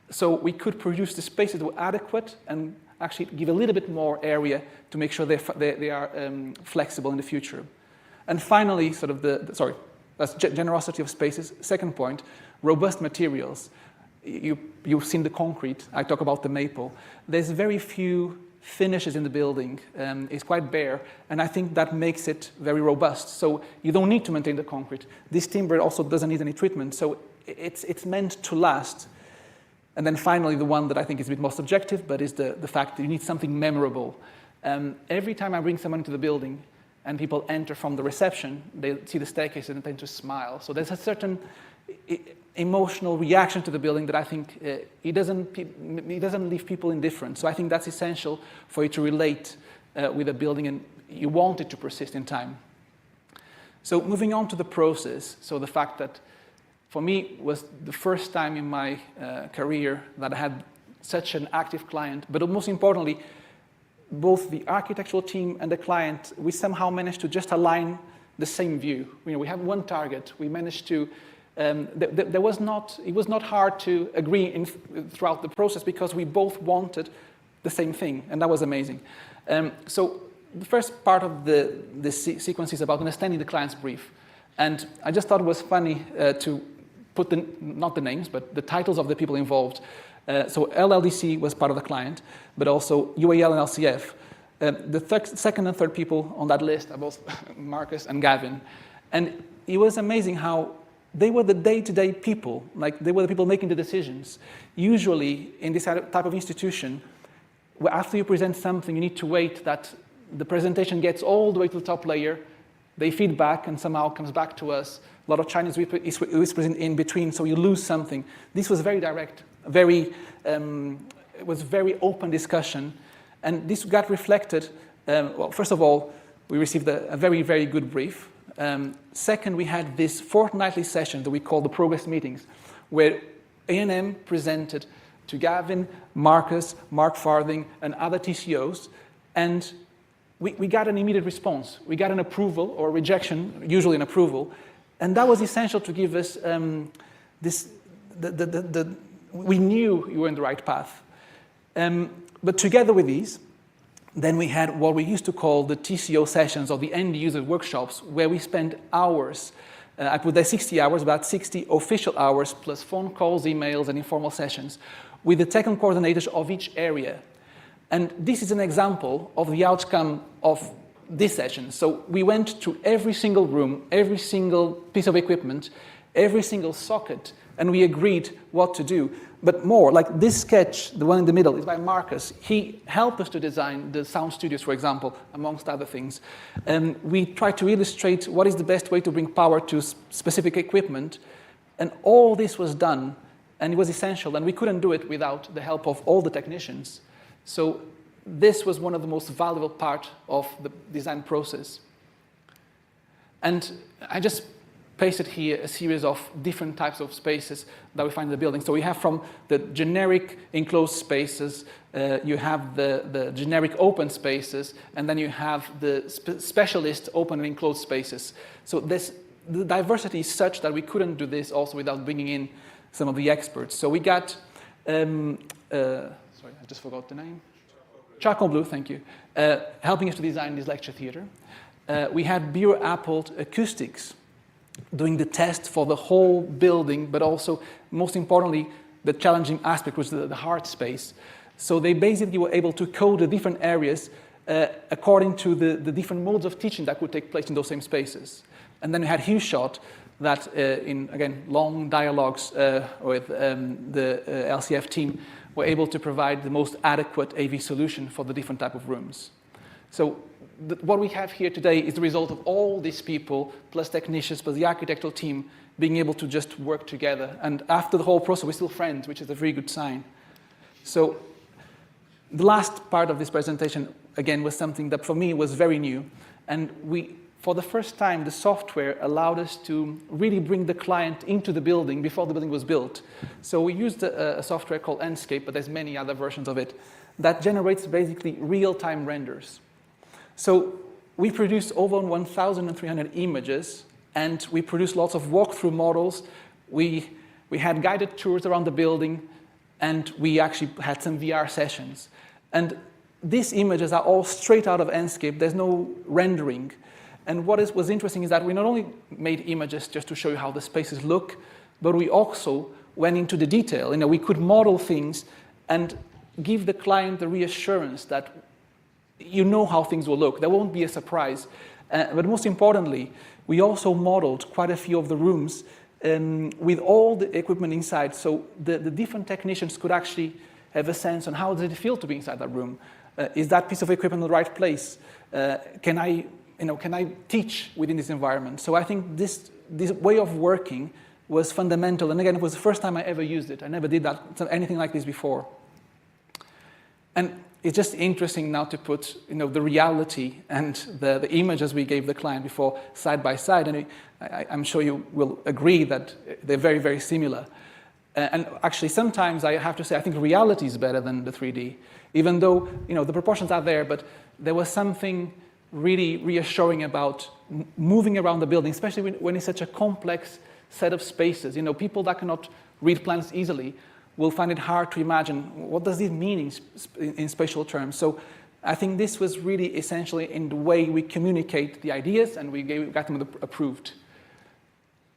So we could produce the spaces that were adequate and actually give a little bit more area to make sure they are flexible in the future. And finally, that's generosity of spaces. Second point, robust materials. You've seen the concrete. I talk about the maple. There's very few finishes in the building. It's quite bare, and I think that makes it very robust. So you don't need to maintain the concrete. This timber also doesn't need any treatment, so it's meant to last. And then finally, the one that I think is a bit more subjective, but is the fact that you need something memorable. Every time I bring someone into the building and people enter from the reception, they see the staircase and tend to smile. So there's a certain emotional reaction to the building that I think it doesn't leave people indifferent. So I think that's essential for you to relate with a building, and you want it to persist in time. So moving on to the process, so the fact that for me was the first time in my career that I had such an active client, but most importantly, both the architectural team and the client, we somehow managed to just align the same view. We have one target. We managed to, it was not hard to agree throughout the process because we both wanted the same thing, and that was amazing. So the first part of the sequence is about understanding the client's brief. And I just thought it was funny to put not the names, but the titles of the people involved. So LLDC was part of the client, but also UAL and LCF. The second and third people on that list are both Marcus and Gavin. And it was amazing how they were the day-to-day people, like they were the people making the decisions. Usually, in this type of institution, after you present something, you need to wait that the presentation gets all the way to the top layer, they feed back and somehow comes back to us. A lot of Chinese whispers in between, so you lose something. This was very direct, it was very open discussion, and this got reflected. Well, first of all, we received a very, very good brief. Second, we had this fortnightly session that we call the progress meetings, where A&M presented to Gavin, Marcus, Mark Farthing, and other TCOs, and we got an immediate response. We got an approval or rejection, usually an approval, and that was essential to give us we knew you were in the right path. But together with these, then we had what we used to call the TCO sessions or the end user workshops, where we spent hours. I put there 60 hours, about 60 official hours, plus phone calls, emails, and informal sessions with the technical coordinators of each area. And this is an example of the outcome of this session. So we went to every single room, every single piece of equipment, every single socket, and we agreed what to do. But more, like this sketch, the one in the middle, is by Marcus. He helped us to design the sound studios, for example, amongst other things. We tried to illustrate what is the best way to bring power to specific equipment. And all this was done, and it was essential, and we couldn't do it without the help of all the technicians. So this was one of the most valuable parts of the design process. And I just pasted here a series of different types of spaces that we find in the building. So we have from the generic enclosed spaces, you have the generic open spaces, and then you have the specialist open and enclosed spaces. So the diversity is such that we couldn't do this also without bringing in some of the experts. So we got, sorry, I just forgot the name. Charcoal Blue, thank you, helping us to design this lecture theater. We had Bureau Apple Acoustics doing the test for the whole building, but also, most importantly, the challenging aspect was the hard space. So they basically were able to code the different areas according to the different modes of teaching that could take place in those same spaces. And then we had Hugh Shot that, in, again, long dialogues with the LCF team, were able to provide the most adequate AV solution for the different type of rooms. So what we have here today is the result of all these people, plus technicians, plus the architectural team, being able to just work together. And after the whole process, we're still friends, which is a very good sign. So the last part of this presentation, again, was something that for me was very new. And for the first time, the software allowed us to really bring the client into the building before the building was built. So we used a software called Enscape, but there's many other versions of it, that generates basically real-time renders. So we produced over 1,300 images, and we produced lots of walkthrough models. We had guided tours around the building, and we actually had some VR sessions. And these images are all straight out of Enscape. There's no rendering. And what was interesting is that we not only made images just to show you how the spaces look, but we also went into the detail. We could model things and give the client the reassurance that you know how things will look. There won't be a surprise. But most importantly, we also modeled quite a few of the rooms with all the equipment inside, so the different technicians could actually have a sense on how does it feel to be inside that room. Is that piece of equipment in the right place? Can I teach within this environment? So I think this way of working was fundamental. And again, it was the first time I ever used it. I never did anything like this before. And it's just interesting now to put the reality and the images we gave the client before side by side. And I'm sure you will agree that they're very, very similar. And actually, sometimes I have to say I think reality is better than the 3D, even though the proportions are there. But there was something really reassuring about moving around the building, especially when it's such a complex set of spaces. People that cannot read plans easily will find it hard to imagine what does this mean in spatial terms. So I think this was really essentially in the way we communicate the ideas, and we got them approved.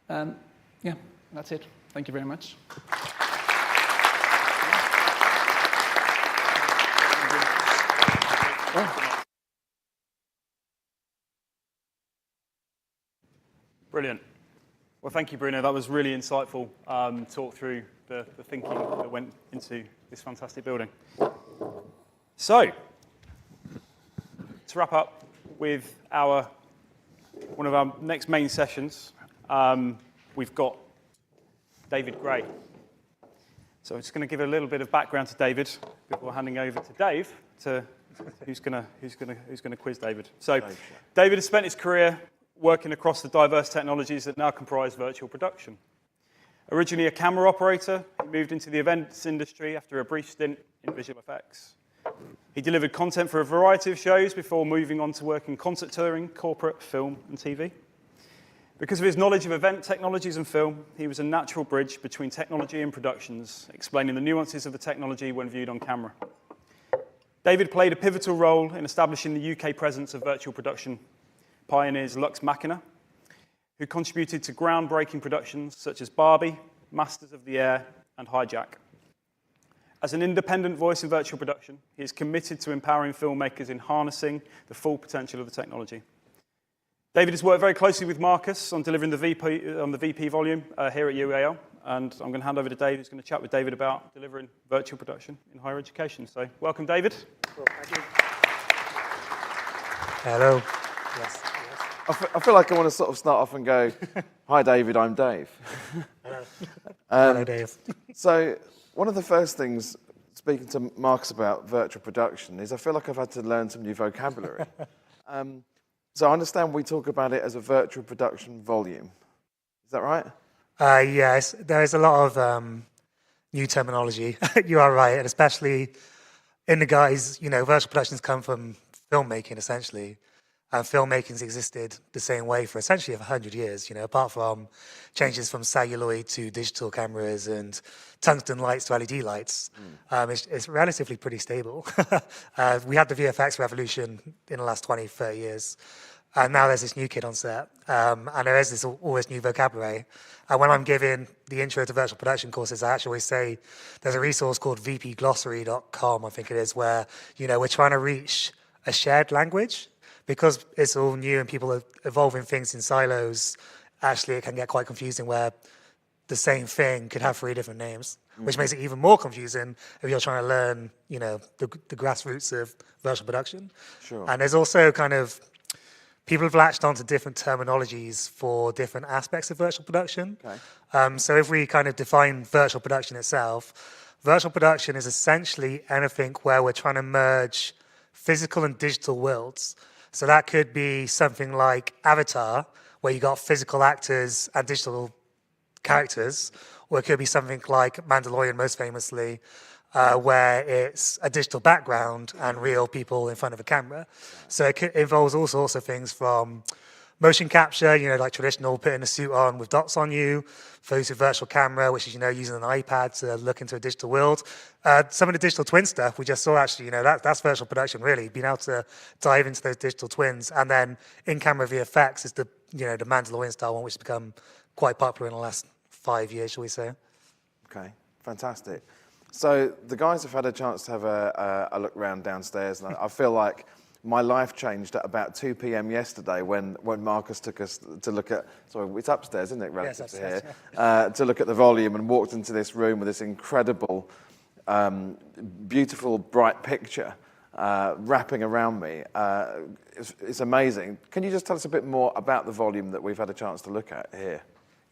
Yeah, that's it. Thank you very much. Brilliant. Well, thank you, Bruno. That was really insightful. Talk through the thinking that went into this fantastic building. So, to wrap up with one of our next main sessions, we've got David Gray. So I'm just going to give a little bit of background to David before handing over to Dave, who's going to quiz David. So, David has spent his career working across the diverse technologies that now comprise virtual production. Originally a camera operator, he moved into the events industry after a brief stint in visual effects. He delivered content for a variety of shows before moving on to work in concert touring, corporate, film, and TV. Because of his knowledge of event technologies and film, he was a natural bridge between technology and productions, explaining the nuances of the technology when viewed on camera. David played a pivotal role in establishing the UK presence of virtual production pioneers Lux Machina, who contributed to groundbreaking productions such as Barbie, Masters of the Air, and Hijack. As an independent voice in virtual production, he is committed to empowering filmmakers in harnessing the full potential of the technology. David has worked very closely with Marcus on delivering the VP volume here at UAL, and I'm going to hand over to Dave, who's going to chat with David about delivering virtual production in higher education. So, welcome, David. Cool, thank you. Hello. Yes. I feel like I want to sort of start off and go, hi, David, I'm Dave. Hello, Dave. So one of the first things, speaking to Marcus about virtual production, is I feel like I've had to learn some new vocabulary. So I understand we talk about it as a virtual production volume. Is that right? Yes, there is a lot of new terminology. You are right, and especially in the guise, virtual productions come from filmmaking, essentially. And filmmaking's existed the same way for essentially 100 years, apart from changes from celluloid to digital cameras and tungsten lights to LED lights. It's relatively pretty stable. We had the VFX revolution in the last 20, 30 years. And now there's this new kid on set. And there is this always new vocabulary. And when I'm giving the intro to virtual production courses, I actually always say there's a resource called vpglossary.com, I think it is, where, we're trying to reach a shared language. Because it's all new and people are evolving things in silos, actually it can get quite confusing where the same thing could have 3 different names, which makes it even more confusing if you're trying to learn, the grassroots of virtual production. Sure. And there's also kind of people have latched onto different terminologies for different aspects of virtual production. Okay. So if we kind of define virtual production itself, virtual production is essentially anything where we're trying to merge physical and digital worlds. So that could be something like Avatar, where you got physical actors and digital characters, or it could be something like Mandalorian, most famously, where it's a digital background and real people in front of a camera. So it involves all sorts of things from motion capture, like traditional putting a suit on with dots on you, through to virtual camera, which is, using an iPad to look into a digital world. Some of the digital twin stuff we just saw, actually, that's virtual production, really, being able to dive into those digital twins. And then in-camera VFX is the Mandalorian style one, which has become quite popular in the last 5 years, shall we say. Okay, fantastic. So the guys have had a chance to have a look around downstairs, and I feel like my life changed at about 2 p.m. yesterday when Marcus took us to look at, sorry, it's upstairs, isn't it, relative to here, to look at the volume, and walked into this room with this incredible, beautiful, bright picture wrapping around me. It's amazing. Can you just tell us a bit more about the volume that we've had a chance to look at here?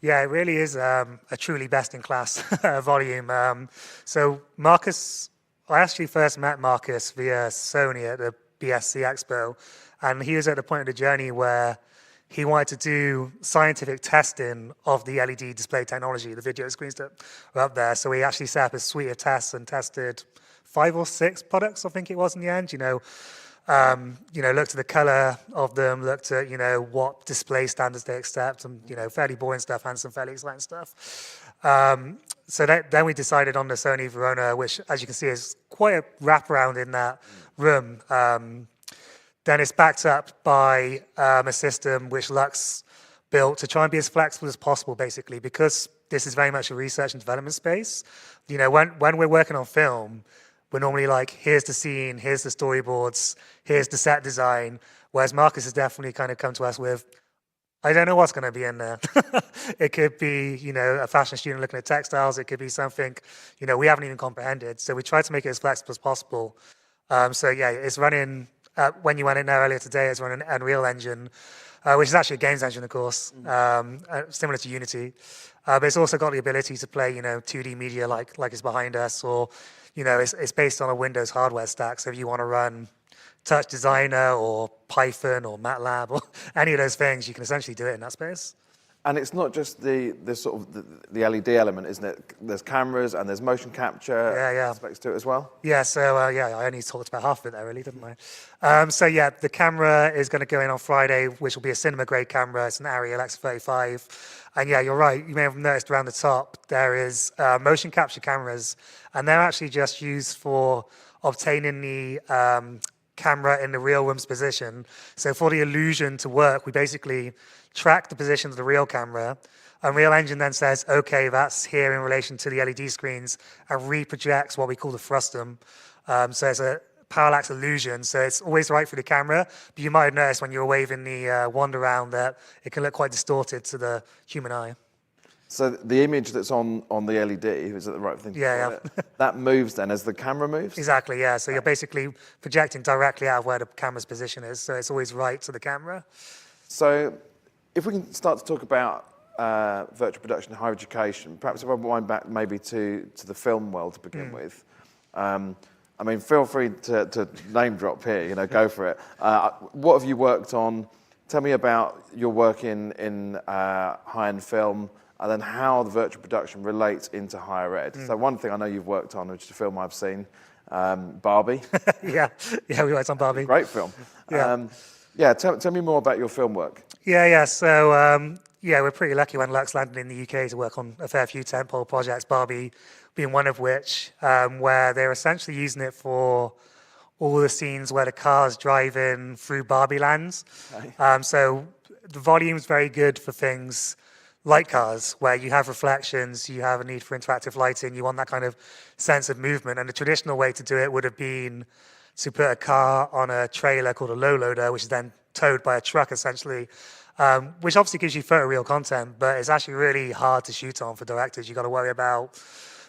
Yeah, it really is a truly best-in-class volume. So Marcus, I actually first met Marcus via Sony at the BSC Expo, and he was at the point of the journey where he wanted to do scientific testing of the LED display technology, the video screens that were up there. So he actually set up a suite of tests and tested 5 or 6 products, I think it was in the end. Looked at the color of them, looked at, what display standards they accept, and, fairly boring stuff and some fairly exciting stuff. Then we decided on the Sony Verona, which, as you can see, is quite a wraparound in that room. Then it's backed up by a system which Lux built to try and be as flexible as possible, basically, because this is very much a research and development space. When we're working on film, we're normally like, here's the scene, here's the storyboards, here's the set design, whereas Marcus has definitely kind of come to us with, I don't know what's going to be in there. It could be, a fashion student looking at textiles. It could be something, we haven't even comprehended. So we try to make it as flexible as possible. It's running, when you went in there earlier today, it's running Unreal Engine, which is actually a games engine, of course, similar to Unity. But it's also got the ability to play, 2D media like it's behind us, or, it's based on a Windows hardware stack. So if you want to run Touch Designer or Python or MATLAB or any of those things, you can essentially do it in that space. And it's not just the sort of the LED element, isn't it? There's cameras and there's motion capture aspects to it as well. Yeah, so I only talked about half of it there, really, didn't I? The camera is going to go in on Friday, which will be a cinema grade camera. It's an Arri Alexa 35. And yeah, you're right. You may have noticed around the top there is motion capture cameras, and they're actually just used for obtaining the camera in the real room's position. So for the illusion to work, we basically track the position of the real camera. Unreal Engine then says, okay, that's here in relation to the LED screens, and reprojects what we call the frustum. So it's a parallax illusion. So it's always right for the camera, but you might have noticed when you were waving the wand around that it can look quite distorted to the human eye. So the image that's on the LED, is that the right thing to call it? That moves then as the camera moves? Exactly, yeah. So you're basically projecting directly out of where the camera's position is. So it's always right to the camera. So if we can start to talk about virtual production in higher education, perhaps if I wind back maybe to the film world to begin with. Feel free to name drop here, go for it. What have you worked on? Tell me about your work in high-end film, and then how the virtual production relates into higher ed. So one thing I know you've worked on, which is a film I've seen, Barbie. yeah, we worked on Barbie. Great film. Tell me more about your film work. So we're pretty lucky when Lux landed in the UK to work on a fair few tentpole projects, Barbie being one of which, where they're essentially using it for all the scenes where the car's driving through Barbie lands. So the volume's very good for things like cars, where you have reflections, you have a need for interactive lighting, you want that kind of sense of movement. And the traditional way to do it would have been to put a car on a trailer called a low loader, which is then towed by a truck, essentially, which obviously gives you photoreal content, but it's actually really hard to shoot on for directors. You've got to worry about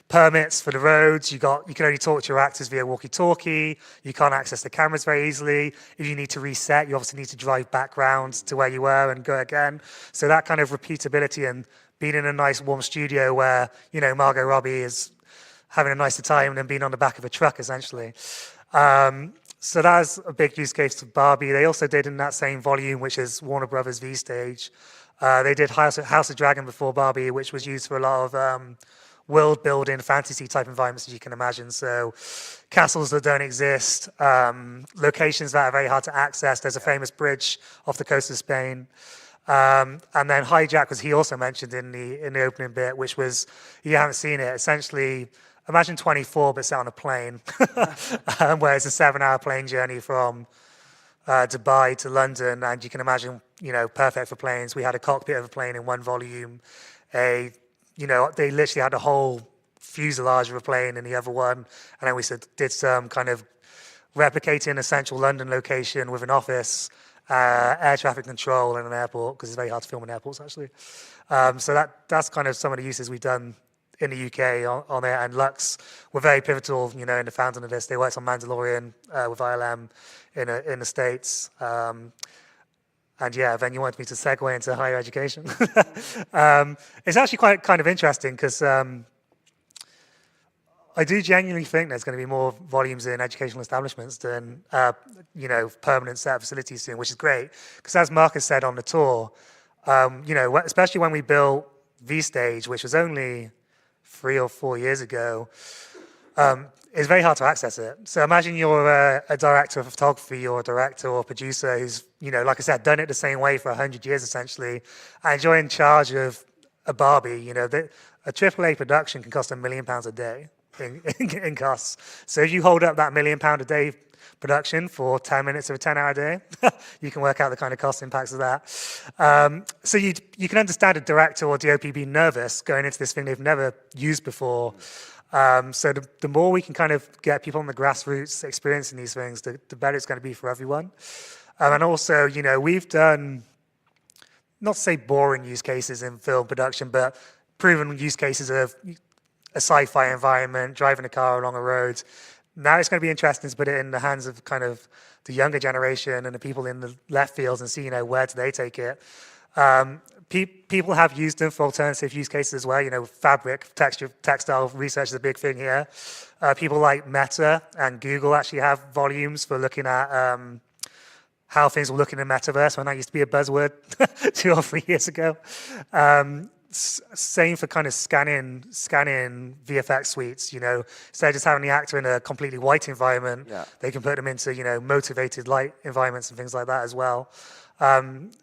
permits for the roads. You can only talk to your actors via walkie-talkie. You can't access the cameras very easily. If you need to reset, you obviously need to drive back round to where you were and go again. So that kind of repeatability and being in a nice warm studio where, Margot Robbie is having a nicer time than being on the back of a truck, essentially. So that's a big use case for Barbie. They also did in that same volume, which is Warner Brothers V Stage. They did House of Dragon before Barbie, which was used for a lot of world building, fantasy type environments, as you can imagine. So castles that don't exist, locations that are very hard to access. There's a famous bridge off the coast of Spain. And then Hijack was he also mentioned in the opening bit, which was, you haven't seen it, essentially imagine 24 but set on a plane, where it's a 7-hour plane journey from Dubai to London, and you can imagine, perfect for planes. We had a cockpit of a plane in one volume. They literally had a whole fuselage of a plane in the other one, and then we did some kind of replicating a central London location with an office, air traffic control, and an airport, because it's very hard to film in airports, actually. So that's kind of some of the uses we've done in the UK on it, and Lux were very pivotal, in the founding of this. They worked on Mandalorian with ILM in the States. And yeah, then you wanted me to segue into higher education. It's actually quite kind of interesting because I do genuinely think there's going to be more volumes in educational establishments than permanent set facilities soon, which is great. Because as Marcus said on the tour, especially when we built V Stage, which was only 3 or 4 years ago, it's very hard to access it. So imagine you're a director of photography or a director or a producer who's, like I said, done it the same way for 100 years essentially, and you're in charge of a Barbie. A AAA production can cost £1 million a day in costs. So if you hold up that £1 million a day production for 10 minutes of a 10-hour day, you can work out the kind of cost impacts of that. So you can understand a director or DOP being nervous going into this thing they've never used before. So the more we can kind of get people on the grassroots experiencing these things, the better it's going to be for everyone. And also, we've done, not to say boring use cases in film production, but proven use cases of a sci-fi environment, driving a car along a road. Now it's going to be interesting to put it in the hands of kind of the younger generation and the people in the left fields and see, where do they take it. People have used them for alternative use cases as well. Fabric, textile research is a big thing here. People like Meta and Google actually have volumes for looking at how things will look in the metaverse, when that used to be a buzzword 2 or 3 years ago. Same for kind of scanning VFX suites. Instead of just having the actor in a completely white environment, they can put them into motivated light environments and things like that as well.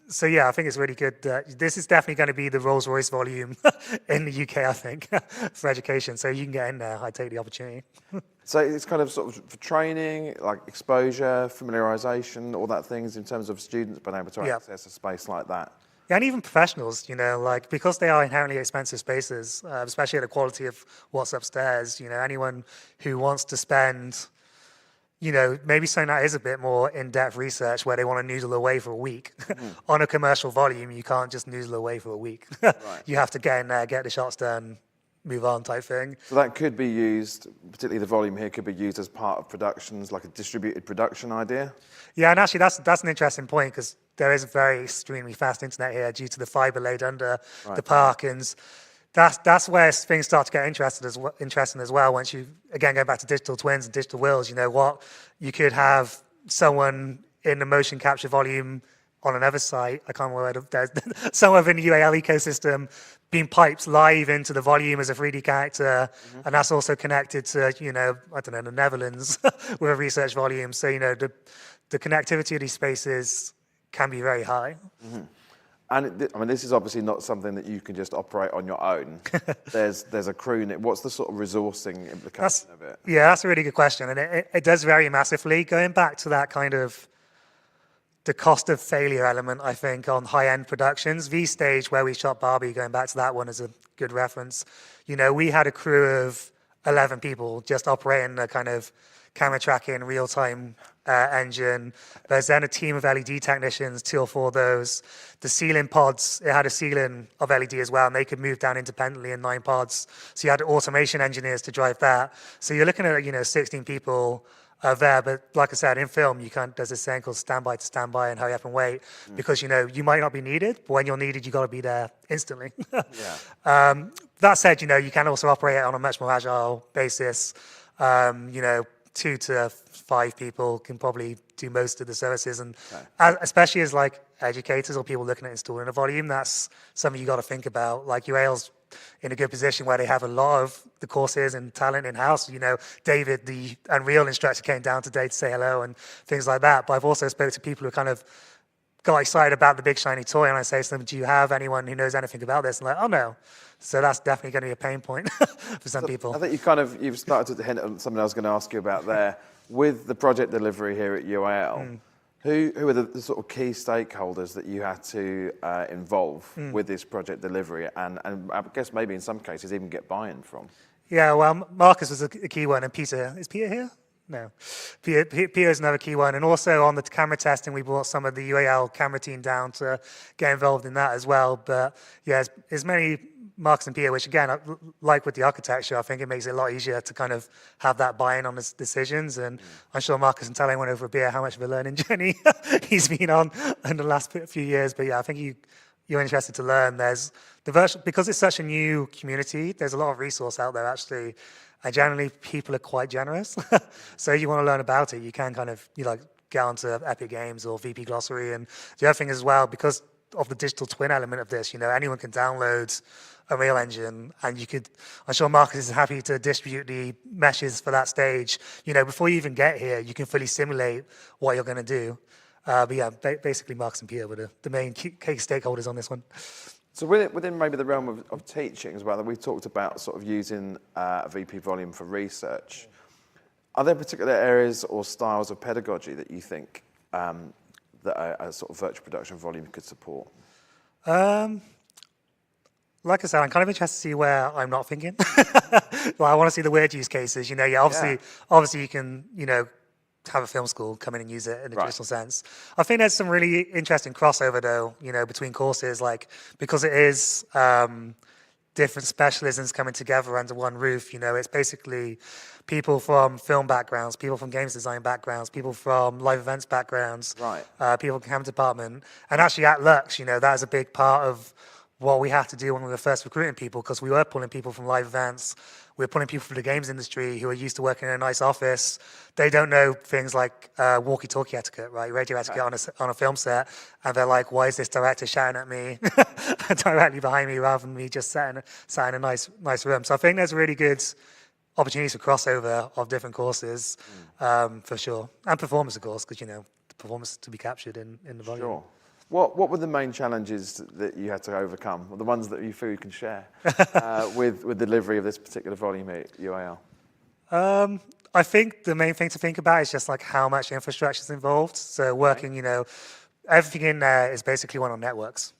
So yeah, I think it's really good. This is definitely going to be the Rolls-Royce volume in the UK, I think, for education. So you can get in there. I take the opportunity. So it's kind of sort of for training, like exposure, familiarization, all that things in terms of students being able to access a space like that. Yeah, and even professionals, because they are inherently expensive spaces, especially at the quality of what's upstairs, anyone who wants to spend, maybe something that is a bit more in-depth research where they want to noodle away for a week. On a commercial volume, you can't just noodle away for a week. Right. You have to get in there, get the shots done, move on type thing. So that could be used, particularly the volume here, could be used as part of productions, like a distributed production idea? Yeah, and actually that's an interesting point because there is a very extremely fast internet here due to the fibre laid under the park, and that's where things start to get interesting as well. Once you, again, go back to digital twins and digital wills, you could have someone in the motion capture volume on another site, I can't remember where, somewhere in the UAL ecosystem, being piped live into the volume as a 3D character, and that's also connected to, the Netherlands with a research volume. So, the connectivity of these spaces can be very high. And this is obviously not something that you can just operate on your own. There's a crew in it. What's the sort of resourcing implication of it? Yeah, that's a really good question. And it does vary massively. Going back to that kind of the cost of failure element, I think, on high-end productions. V Stage, where we shot Barbie, going back to that one as a good reference. We had a crew of 11 people just operating a kind of camera tracking, real-time engine. There's then a team of LED technicians, 2 or 4 of those. The ceiling pods, it had a ceiling of LED as well, and they could move down independently in 9 pods. So you had automation engineers to drive that. So you're looking at, 16 people there, but like I said, in film, there's this saying called standby to standby and hurry up and wait, because, you might not be needed, but when you're needed, you got to be there instantly. That said, you can also operate on a much more agile basis. 2 to 5 people can probably do most of the services, and especially as like educators or people looking at installing a volume, that's something you got to think about. Like UAL's in a good position where they have a lot of the courses and talent in-house. David, the Unreal instructor, came down today to say hello and things like that. But I've also spoken to people who kind of got excited about the big shiny toy, and I say to them, do you have anyone who knows anything about this? And like, oh no. So that's definitely going to be a pain point for some people. I think you've started to hint at something I was going to ask you about there. With the project delivery here at UAL, who are the sort of key stakeholders that you had to involve with this project delivery, and I guess maybe in some cases even get buy-in from? Yeah, well, Marcus was a key one, and Peter. Is Peter here? No. Peter is another key one. And also on the camera testing, we brought some of the UAL camera team down to get involved in that as well. But yeah, as many Marcus and Peter, which again, like with the architecture, I think it makes it a lot easier to kind of have that buy-in on the decisions. And I'm sure Marcus and Tallene went over a beer how much of a learning journey he's been on in the last few years. But yeah, I think you're interested to learn. There's because it's such a new community, there's a lot of resource out there actually. And generally, people are quite generous. So if you want to learn about it, you can kind of get onto Epic Games or VP Glossary. And the other thing as well, because of the digital twin element of this, anyone can download a Unreal Engine, and I'm sure Marcus is happy to distribute the meshes for that stage. Before you even get here, you can fully simulate what you're going to do. But yeah, basically Marcus and Peter were the main key stakeholders on this one. So within maybe the realm of teaching as well, that we've talked about sort of using a VP volume for research. Are there particular areas or styles of pedagogy that you think that a sort of virtual production volume could support? Like I said, I'm kind of interested to see where I'm not thinking. I want to see the weird use cases. Obviously you can, have a film school come in and use it in a traditional sense. I think there's some really interesting crossover though, between courses, because it is different specialisms coming together under one roof. It's basically people from film backgrounds, people from games design backgrounds, people from live events backgrounds, people from camera department. And actually at Lux, that is a big part of what we had to do when we were first recruiting people, because we were pulling people from live events. We were pulling people from the games industry who are used to working in a nice office. They don't know things like walkie-talkie etiquette, right? Radio etiquette on a film set. And they're like, why is this director shouting at me directly behind me rather than me just sat in a nice room? So I think there's really good opportunities for crossover of different courses, for sure. And performance, of course, because, the performance to be captured in the volume. Sure. What were the main challenges that you had to overcome, or the ones that you feel you can share with delivery of this particular volume at UAL? I think the main thing to think about is just how much infrastructure is involved. So working, everything in there is basically one on networks.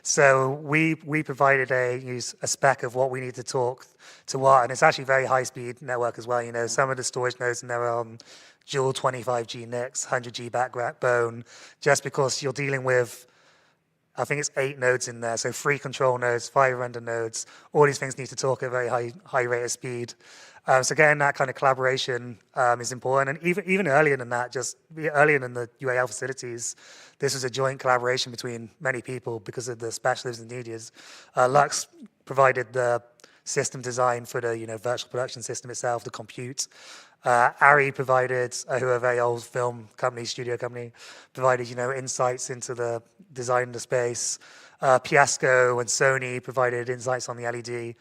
So we provided a spec of what we need to talk to what, and it's actually very high-speed network as well. Some of the storage nodes in there are on dual 25G NICs, 100G backbone, just because you're dealing with, I think it's 8 nodes in there, so 3 control nodes, 5 render nodes. All these things need to talk at a very high rate of speed. So getting that kind of collaboration is important. And even earlier than that, just earlier than the UAL facilities, this was a joint collaboration between many people because of the specialisms needed. Lux provided the system design for the virtual production system itself, the compute. Ari provided, who are a very old film company, studio company, provided insights into the design of the space. Fiasco and Sony provided insights on the LED.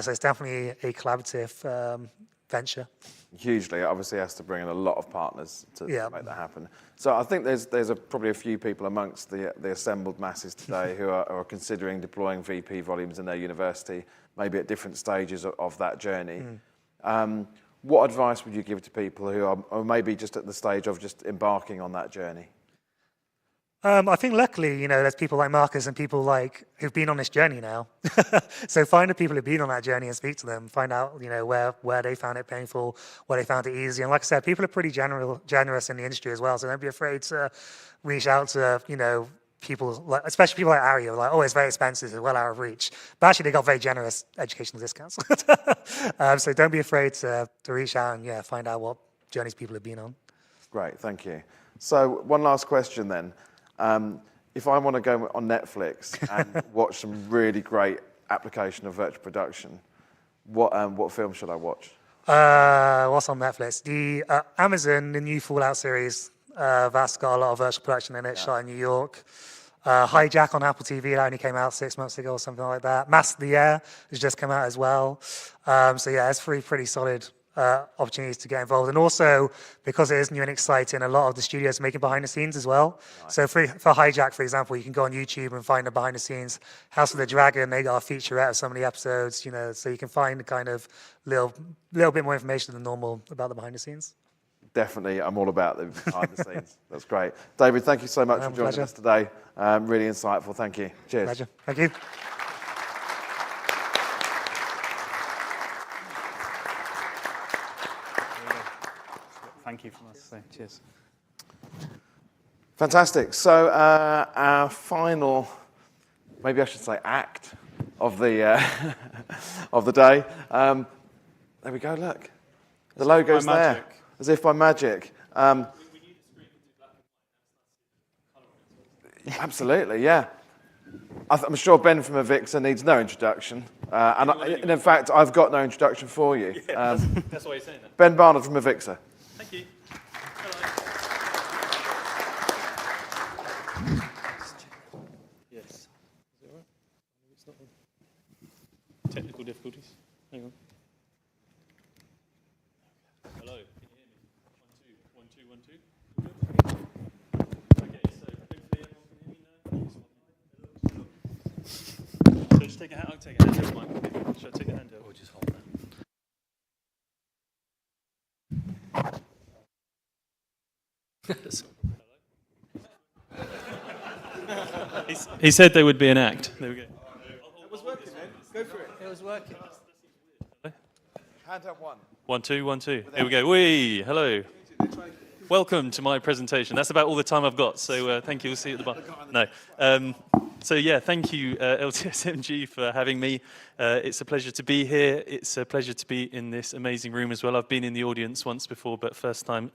So it's definitely a collaborative venture. Hugely, it obviously has to bring in a lot of partners to make that happen. So I think there's probably a few people amongst the assembled masses today who are considering deploying VP volumes in their university, maybe at different stages of that journey. What advice would you give to people who are maybe just at the stage of just embarking on that journey? I think luckily, there's people like Marcus and people like who've been on this journey now. So find the people who've been on that journey and speak to them. Find out, where they found it painful, where they found it easy. And like I said, people are pretty generous in the industry as well. So don't be afraid to reach out to, people, like, especially people like Ari, who are like, oh, it's very expensive, it's well out of reach. But actually, they got very generous educational discounts. So don't be afraid to reach out and find out what journeys people have been on. Great, thank you. So one last question then. If I want to go on Netflix and watch some really great application of virtual production, what film should I watch? What's on Netflix? The Amazon, the new Fallout series, that's got a lot of virtual production in it, shot in New York. Hijack on Apple TV, that only came out 6 months ago or something like that. Master of the Air has just come out as well. So yeah, it's three pretty solid opportunities to get involved. And also, because it is new and exciting, a lot of the studios are making behind the scenes as well. Nice. So for Hijack, for example, you can go on YouTube and find the behind the scenes. House of the Dragon, they got a featurette of some of the episodes, so you can find the kind of little bit more information than normal about the behind the scenes. Definitely, I'm all about the behind the scenes. That's great. David, thank you so much for joining us today. Really insightful. Thank you. Cheers. Pleasure. Thank you. Thank you from us. So, cheers. Fantastic. So our final, maybe I should say, act of the of the day. There we go. Look, the logo's there, as if by magic. Absolutely, yeah. I'm sure Ben from Avixa needs no introduction, and in fact, I've got no introduction for you. Yeah, that's why you're saying that. Ben Barnard from Avixa. Thank you. Yes. Is it all right? It's not technical difficulties. Hang on. Hello, can you hear me? 1, 2, 1, 2, 1, 2. Okay, so hopefully everyone can hear me now. So just take a hand. I'll take a handheld mic. Should I take a handheld or just hold that? He said there would be an act. There we go. It was working, man. Go for it. It was working. Hand up 1. 1, 2, 1, 2. Here we go. Whee! Hello. Welcome to my presentation. That's about all the time I've got, so thank you. We'll see you at the bar. No. So yeah, thank you, LTSMG, for having me. It's a pleasure to be here. It's a pleasure to be in this amazing room as well. I've been in the audience once before, but first time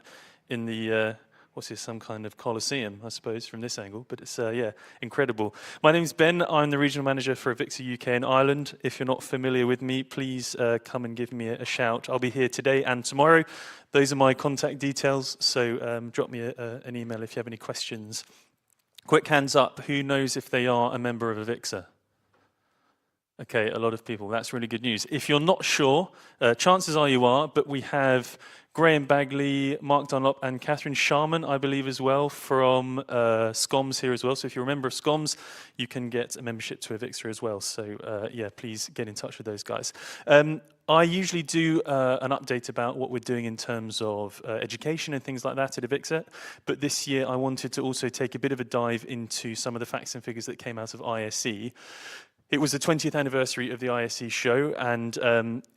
in the... what's this, some kind of Colosseum, I suppose, from this angle. But it's, yeah, incredible. My name's Ben. I'm the regional manager for Avixa UK and Ireland. If you're not familiar with me, please come and give me a shout. I'll be here today and tomorrow. Those are my contact details, so drop me an email if you have any questions. Quick hands up. Who knows if they are a member of Avixa? Okay, a lot of people. That's really good news. If you're not sure, chances are you are, but we have Graham Bagley, Mark Dunlop, and Catherine Sharman, I believe, as well, from SCOMS here as well. So if you're a member of SCOMS, you can get a membership to Avixa as well. So yeah, please get in touch with those guys. I usually do an update about what we're doing in terms of education and things like that at Avixa. But this year, I wanted to also take a bit of a dive into some of the facts and figures that came out of ISE. It was the 20th anniversary of the ISE show, and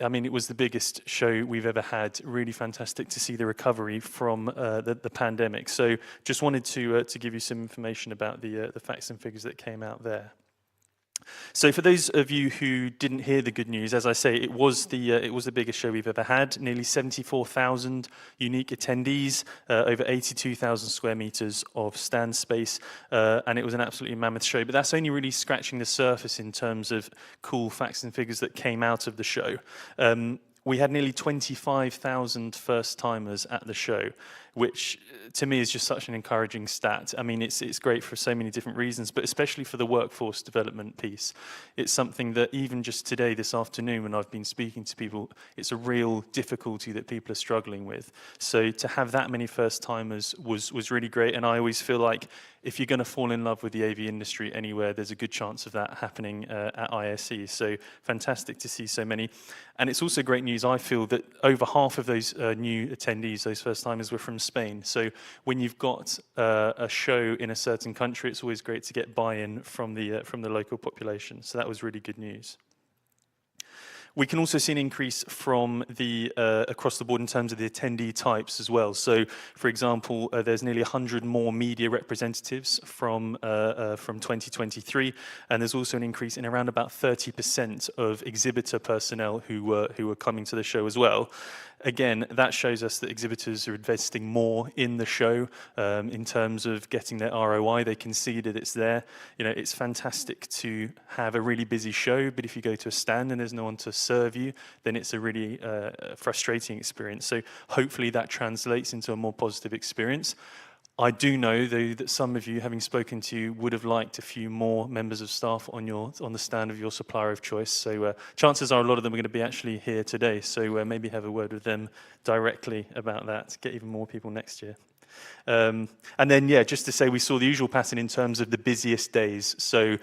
I mean, it was the biggest show we've ever had. Really fantastic to see the recovery from the pandemic. So just wanted to give you some information about the facts and figures that came out there. So for those of you who didn't hear the good news, as I say, it was the biggest show we've ever had. Nearly 74,000 unique attendees, over 82,000 square meters of stand space, and it was an absolutely mammoth show. But that's only really scratching the surface in terms of cool facts and figures that came out of the show. We had nearly 25,000 first-timers at the show, which to me is just such an encouraging stat. I mean, it's great for so many different reasons, but especially for the workforce development piece. It's something that even just today, this afternoon, when I've been speaking to people, it's a real difficulty that people are struggling with. So to have that many first-timers was really great, and I always feel like if you're going to fall in love with the AV industry anywhere, there's a good chance of that happening at ISE. So fantastic to see so many. And it's also great news news, I feel, that over half of those new attendees, those first-timers, were from Spain. So when you've got a show in a certain country, it's always great to get buy-in from the local population. So that was really good news. We can also see an increase from the across the board in terms of the attendee types as well. So, for example, there's nearly 100 more media representatives from 2023, and there's also an increase in around about 30% of exhibitor personnel who were coming to the show as well. Again, that shows us that exhibitors are investing more in the show in terms of getting their ROI. They can see that it's there. You know, it's fantastic to have a really busy show, but if you go to a stand and there's no one to serve you, then it's a really frustrating experience. So hopefully that translates into a more positive experience. I do know, though, that some of you, having spoken to you, would have liked a few more members of staff on the stand of your supplier of choice. So chances are a lot of them are going to be actually here today. So maybe have a word with them directly about that, get even more people next year. And then, yeah, just to say, we saw the usual pattern in terms of the busiest days. So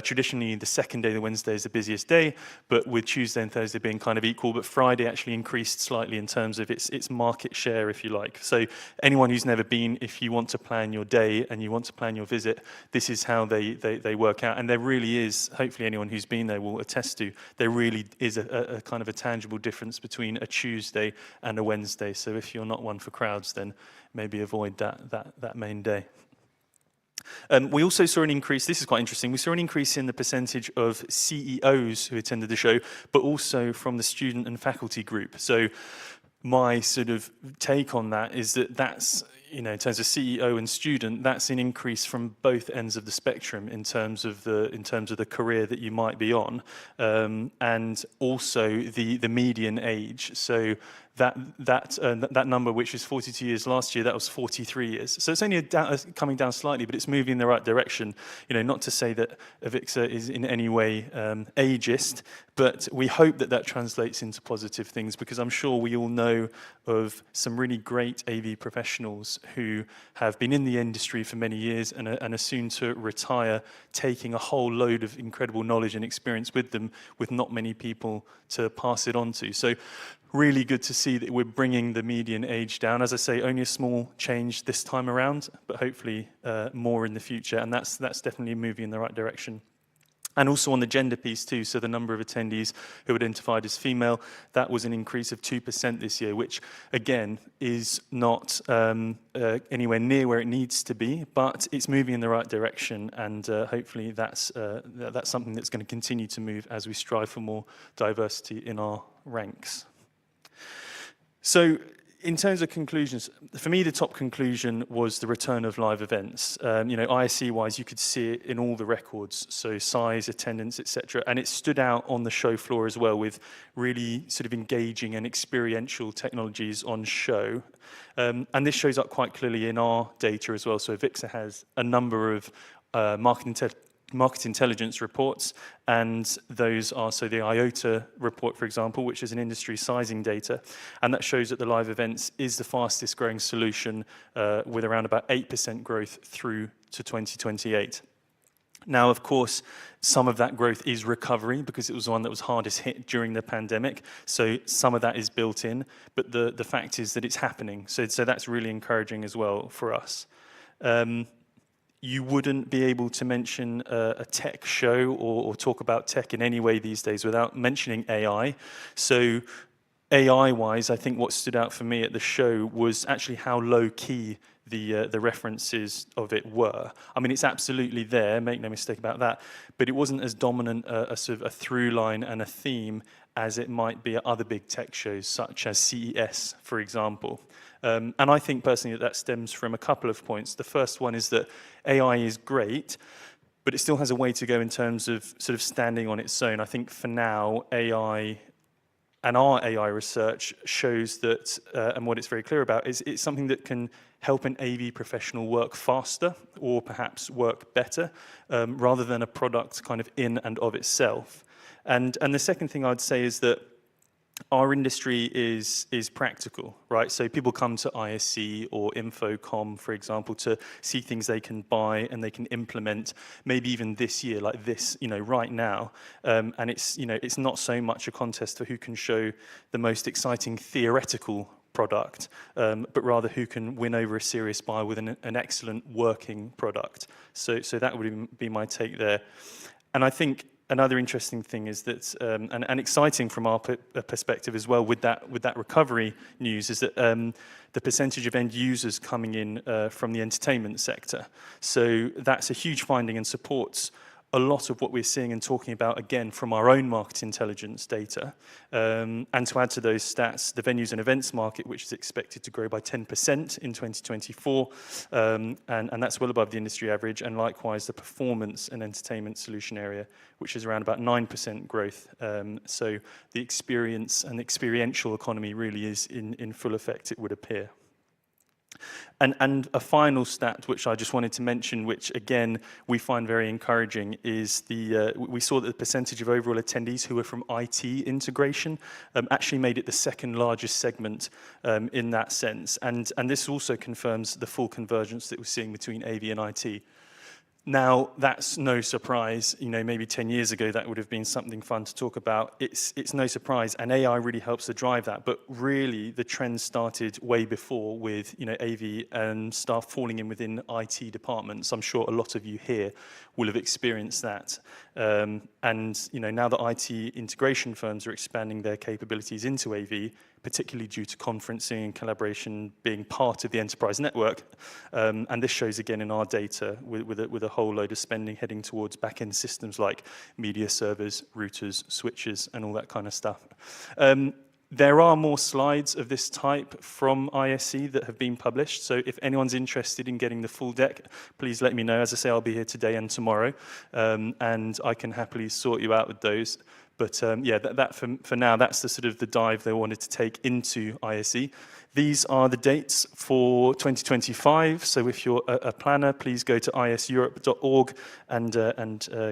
traditionally, the second day, the Wednesday, is the busiest day, but with Tuesday and Thursday being kind of equal. But Friday actually increased slightly in terms of its market share, if you like. So anyone who's never been, if you want to plan your day and you want to plan your visit, this is how they work out. And there really is, hopefully anyone who's been there will attest to, there really is a kind of a tangible difference between a Tuesday and a Wednesday. So if you're not one for crowds, then maybe avoid that main day. We also saw an increase, this is quite interesting, we saw an increase in the percentage of CEOs who attended the show, but also from the student and faculty group. So my sort of take on that is that that's, you know, in terms of CEO and student, that's an increase from both ends of the spectrum in terms of the career that you might be on, and also the median age. So that number, which is 42 years last year, that was 43 years. So it's only coming down slightly, but it's moving in the right direction. You know, not to say that Avixa is in any way ageist, but we hope that translates into positive things, because I'm sure we all know of some really great AV professionals who have been in the industry for many years and are soon to retire, taking a whole load of incredible knowledge and experience with them, with not many people to pass it on to. So really good to see that we're bringing the median age down. As I say, only a small change this time around, but hopefully more in the future, and that's definitely moving in the right direction. And also on the gender piece too, so the number of attendees who were identified as female, that was an increase of 2% this year, which again is not anywhere near where it needs to be, but it's moving in the right direction, and hopefully that's something that's going to continue to move as we strive for more diversity in our ranks. So in terms of conclusions, for me, the top conclusion was the return of live events. You know, ISE-wise, you could see it in all the records, so size, attendance, etc. And it stood out on the show floor as well, with really sort of engaging and experiential technologies on show. And this shows up quite clearly in our data as well. So Avixa has a number of market intelligence reports, and those are, so the IOTA report, for example, which is an industry sizing data, and that shows that the live events is the fastest growing solution, with around about 8% growth through to 2028. Now, of course, some of that growth is recovery, because it was the one that was hardest hit during the pandemic, so some of that is built in, but the fact is that it's happening, so that's really encouraging as well for us. You wouldn't be able to mention a tech show or talk about tech in any way these days without mentioning AI. So AI-wise, I think what stood out for me at the show was actually how low-key the references of it were. I mean, it's absolutely there, make no mistake about that, but it wasn't as dominant a sort of a through line and a theme as it might be at other big tech shows, such as CES, for example. And I think personally that stems from a couple of points. The first one is that AI is great, but it still has a way to go in terms of sort of standing on its own. I think for now, AI and our AI research shows that, and what it's very clear about, is it's something that can help an AV professional work faster or perhaps work better, rather than a product kind of in and of itself. And the second thing I'd say is that our industry is practical, right? So people come to ISC or Infocom, for example, to see things they can buy and they can implement, maybe even this year, like this, right now. And it's not so much a contest for who can show the most exciting theoretical product, but rather who can win over a serious buyer with an excellent working product. So that would be my take there. And I think another interesting thing is that, and exciting from our perspective as well with that recovery news, is that the percentage of end users coming in from the entertainment sector. So that's a huge finding and supports a lot of what we're seeing and talking about, again, from our own market intelligence data. And to add to those stats, the venues and events market, which is expected to grow by 10% in 2024, and that's well above the industry average, and likewise the performance and entertainment solution area, which is around about 9% growth. So the experience and experiential economy really is in full effect, it would appear. And a final stat, which I just wanted to mention, which again we find very encouraging, is we saw that the percentage of overall attendees who were from IT integration actually made it the second largest segment in that sense. And this also confirms the full convergence that we're seeing between AV and IT. Now, that's no surprise. Maybe 10 years ago, that would have been something fun to talk about. It's no surprise, and AI really helps to drive that. But really, the trend started way before with, AV and staff falling in within IT departments. I'm sure a lot of you here will have experienced that. And, now that IT integration firms are expanding their capabilities into AV, particularly due to conferencing and collaboration being part of the enterprise network. And this shows again in our data with a whole load of spending heading towards back-end systems like media servers, routers, switches, and all that kind of stuff. There are more slides of this type from ISC that have been published. So if anyone's interested in getting the full deck, please let me know. As I say, I'll be here today and tomorrow, and I can happily sort you out with those. But that for now, that's the sort of the dive they wanted to take into ISE. These are the dates for 2025. So if you're a planner, please go to iseurope.org and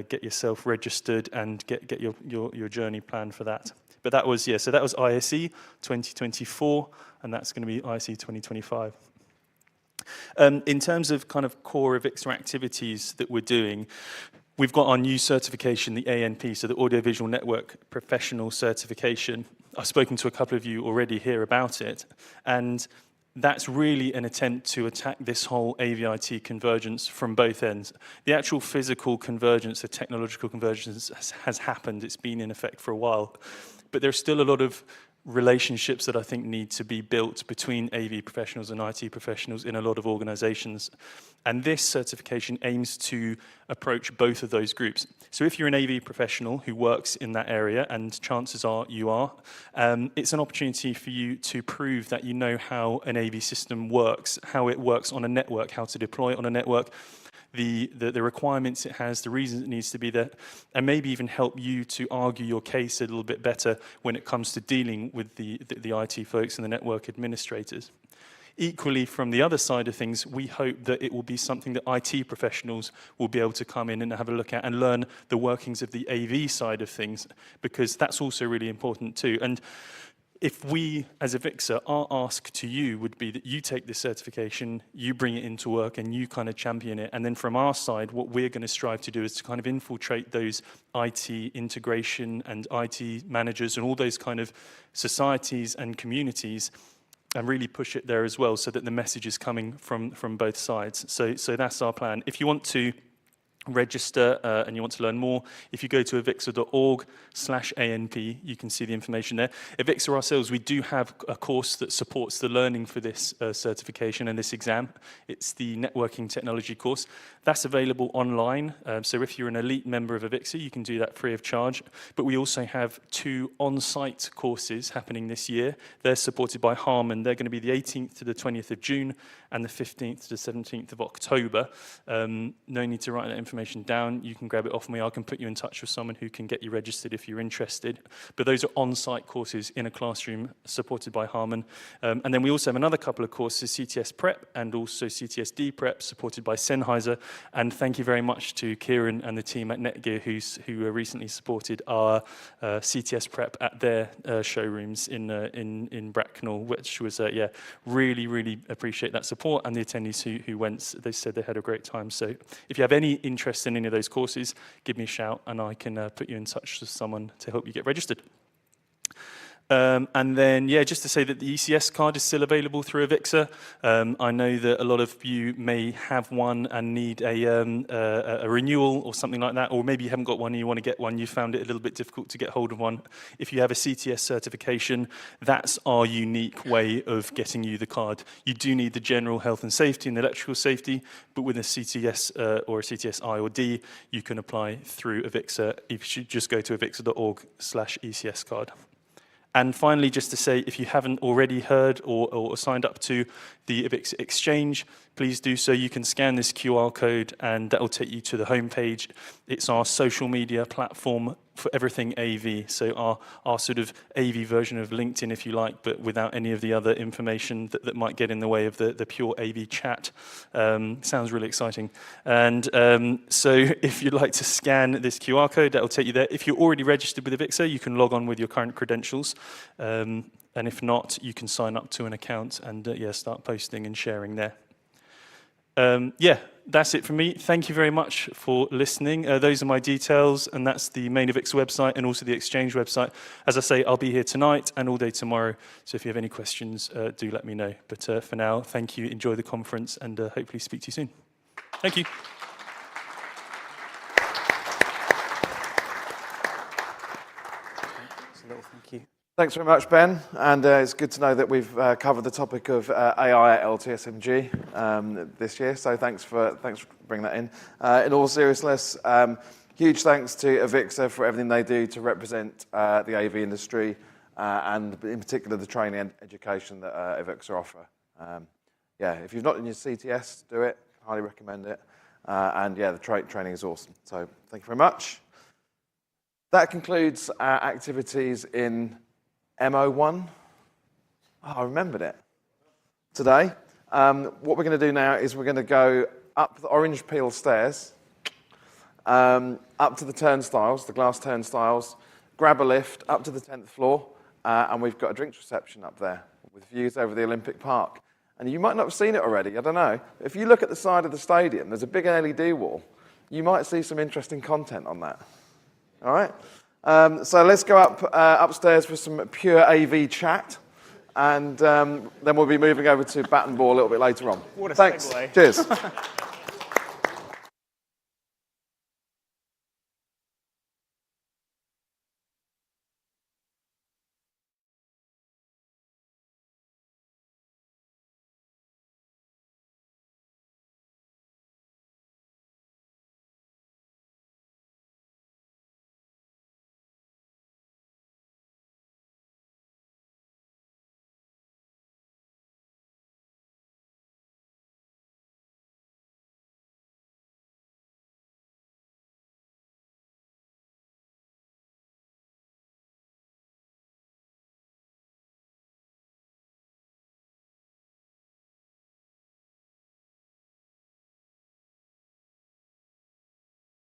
get yourself registered and get your journey planned for that. But that was ISE 2024, and that's going to be ISE 2025. In terms of kind of core AVIXA activities that we're doing, we've got our new certification, the ANP, so the Audiovisual Network Professional Certification. I've spoken to a couple of you already here about it, and that's really an attempt to attack this whole AV-IT convergence from both ends. The actual physical convergence, the technological convergence has happened. It's been in effect for a while, but there's still a lot of relationships that I think need to be built between AV professionals and IT professionals in a lot of organizations. And this certification aims to approach both of those groups. So if you're an AV professional who works in that area, and chances are you are, it's an opportunity for you to prove that you know how an AV system works, how it works on a network, how to deploy it on a network, the requirements it has, the reasons it needs to be there, and maybe even help you to argue your case a little bit better when it comes to dealing with the IT folks and the network administrators. Equally, from the other side of things, we hope that it will be something that IT professionals will be able to come in and have a look at and learn the workings of the AV side of things, because that's also really important too. And if we, as AVIXA, our ask to you would be that you take this certification, you bring it into work, and you kind of champion it. And then from our side, what we're going to strive to do is to kind of infiltrate those IT integration and IT managers and all those kind of societies and communities and really push it there as well, so that the message is coming from both sides. So that's our plan. If you want to register and you want to learn more, if you go to avixa.org/ANP, you can see the information there. AVIXA ourselves, we do have a course that supports the learning for this certification and this exam. It's the networking technology course. That's available online. So if you're an elite member of AVIXA, you can do that free of charge. But we also have 2 on-site courses happening this year. They're supported by Harman. They're going to be the 18th to the 20th of June and the 15th to the 17th of October. No need to write that information information down. You can grab it off me. I can put you in touch with someone who can get you registered if you're interested. But those are on-site courses in a classroom supported by Harman. And then we also have another couple of courses, CTS Prep and also CTSD Prep, supported by Sennheiser. And thank you very much to Kieran and the team at Netgear who recently supported our CTS Prep at their showrooms in Bracknell, which was, really, really appreciate that support. And the attendees who went, they said they had a great time. So if you have any interest in any of those courses, give me a shout and I can put you in touch with someone to help you get registered. And then, just to say that the ECS card is still available through Avixa. I know that a lot of you may have one and need a renewal or something like that, or maybe you haven't got one and you want to get one. You found it a little bit difficult to get hold of one. If you have a CTS certification, that's our unique way of getting you the card. You do need the general health and safety and the electrical safety, but with a CTS or a CTS I or D, you can apply through Avixa. You should just go to avixa.org/ECS card. And finally, just to say, if you haven't already heard or signed up to the Avixa Exchange, please do so. You can scan this QR code and that will take you to the homepage. It's our social media platform for everything AV. So our sort of AV version of LinkedIn, if you like, but without any of the other information that might get in the way of the pure AV chat. Sounds really exciting. And so if you'd like to scan this QR code, that will take you there. If you're already registered with Avixa, you can log on with your current credentials. And if not, you can sign up to an account and start posting and sharing there. That's it from me. Thank you very much for listening. Those are my details, and that's the main Avixa website and also the Exchange website. As I say, I'll be here tonight and all day tomorrow, so if you have any questions, do let me know. But for now, thank you, enjoy the conference, and hopefully speak to you soon. Thank you. Thank you. Thanks very much, Ben. And it's good to know that we've covered the topic of AI at LTSMG this year. So thanks for bringing that in. In all seriousness, huge thanks to Avixa for everything they do to represent the AV industry and in particular the training and education that Avixa offer. If you've not done your CTS, do it. Highly recommend it. The training is awesome. So thank you very much. That concludes our activities in MO1. I remembered it. Today, what we're going to do now is we're going to go up the orange peel stairs, up to the turnstiles, the glass turnstiles, grab a lift up to the 10th floor, and we've got a drinks reception up there with views over the Olympic Park. And you might not have seen it already, I don't know. If you look at the side of the stadium, there's a big LED wall. You might see some interesting content on that. All right? So let's go upstairs for some pure AV chat, and then we'll be moving over to bat and ball a little bit later on. What a Thanks. segue. Cheers.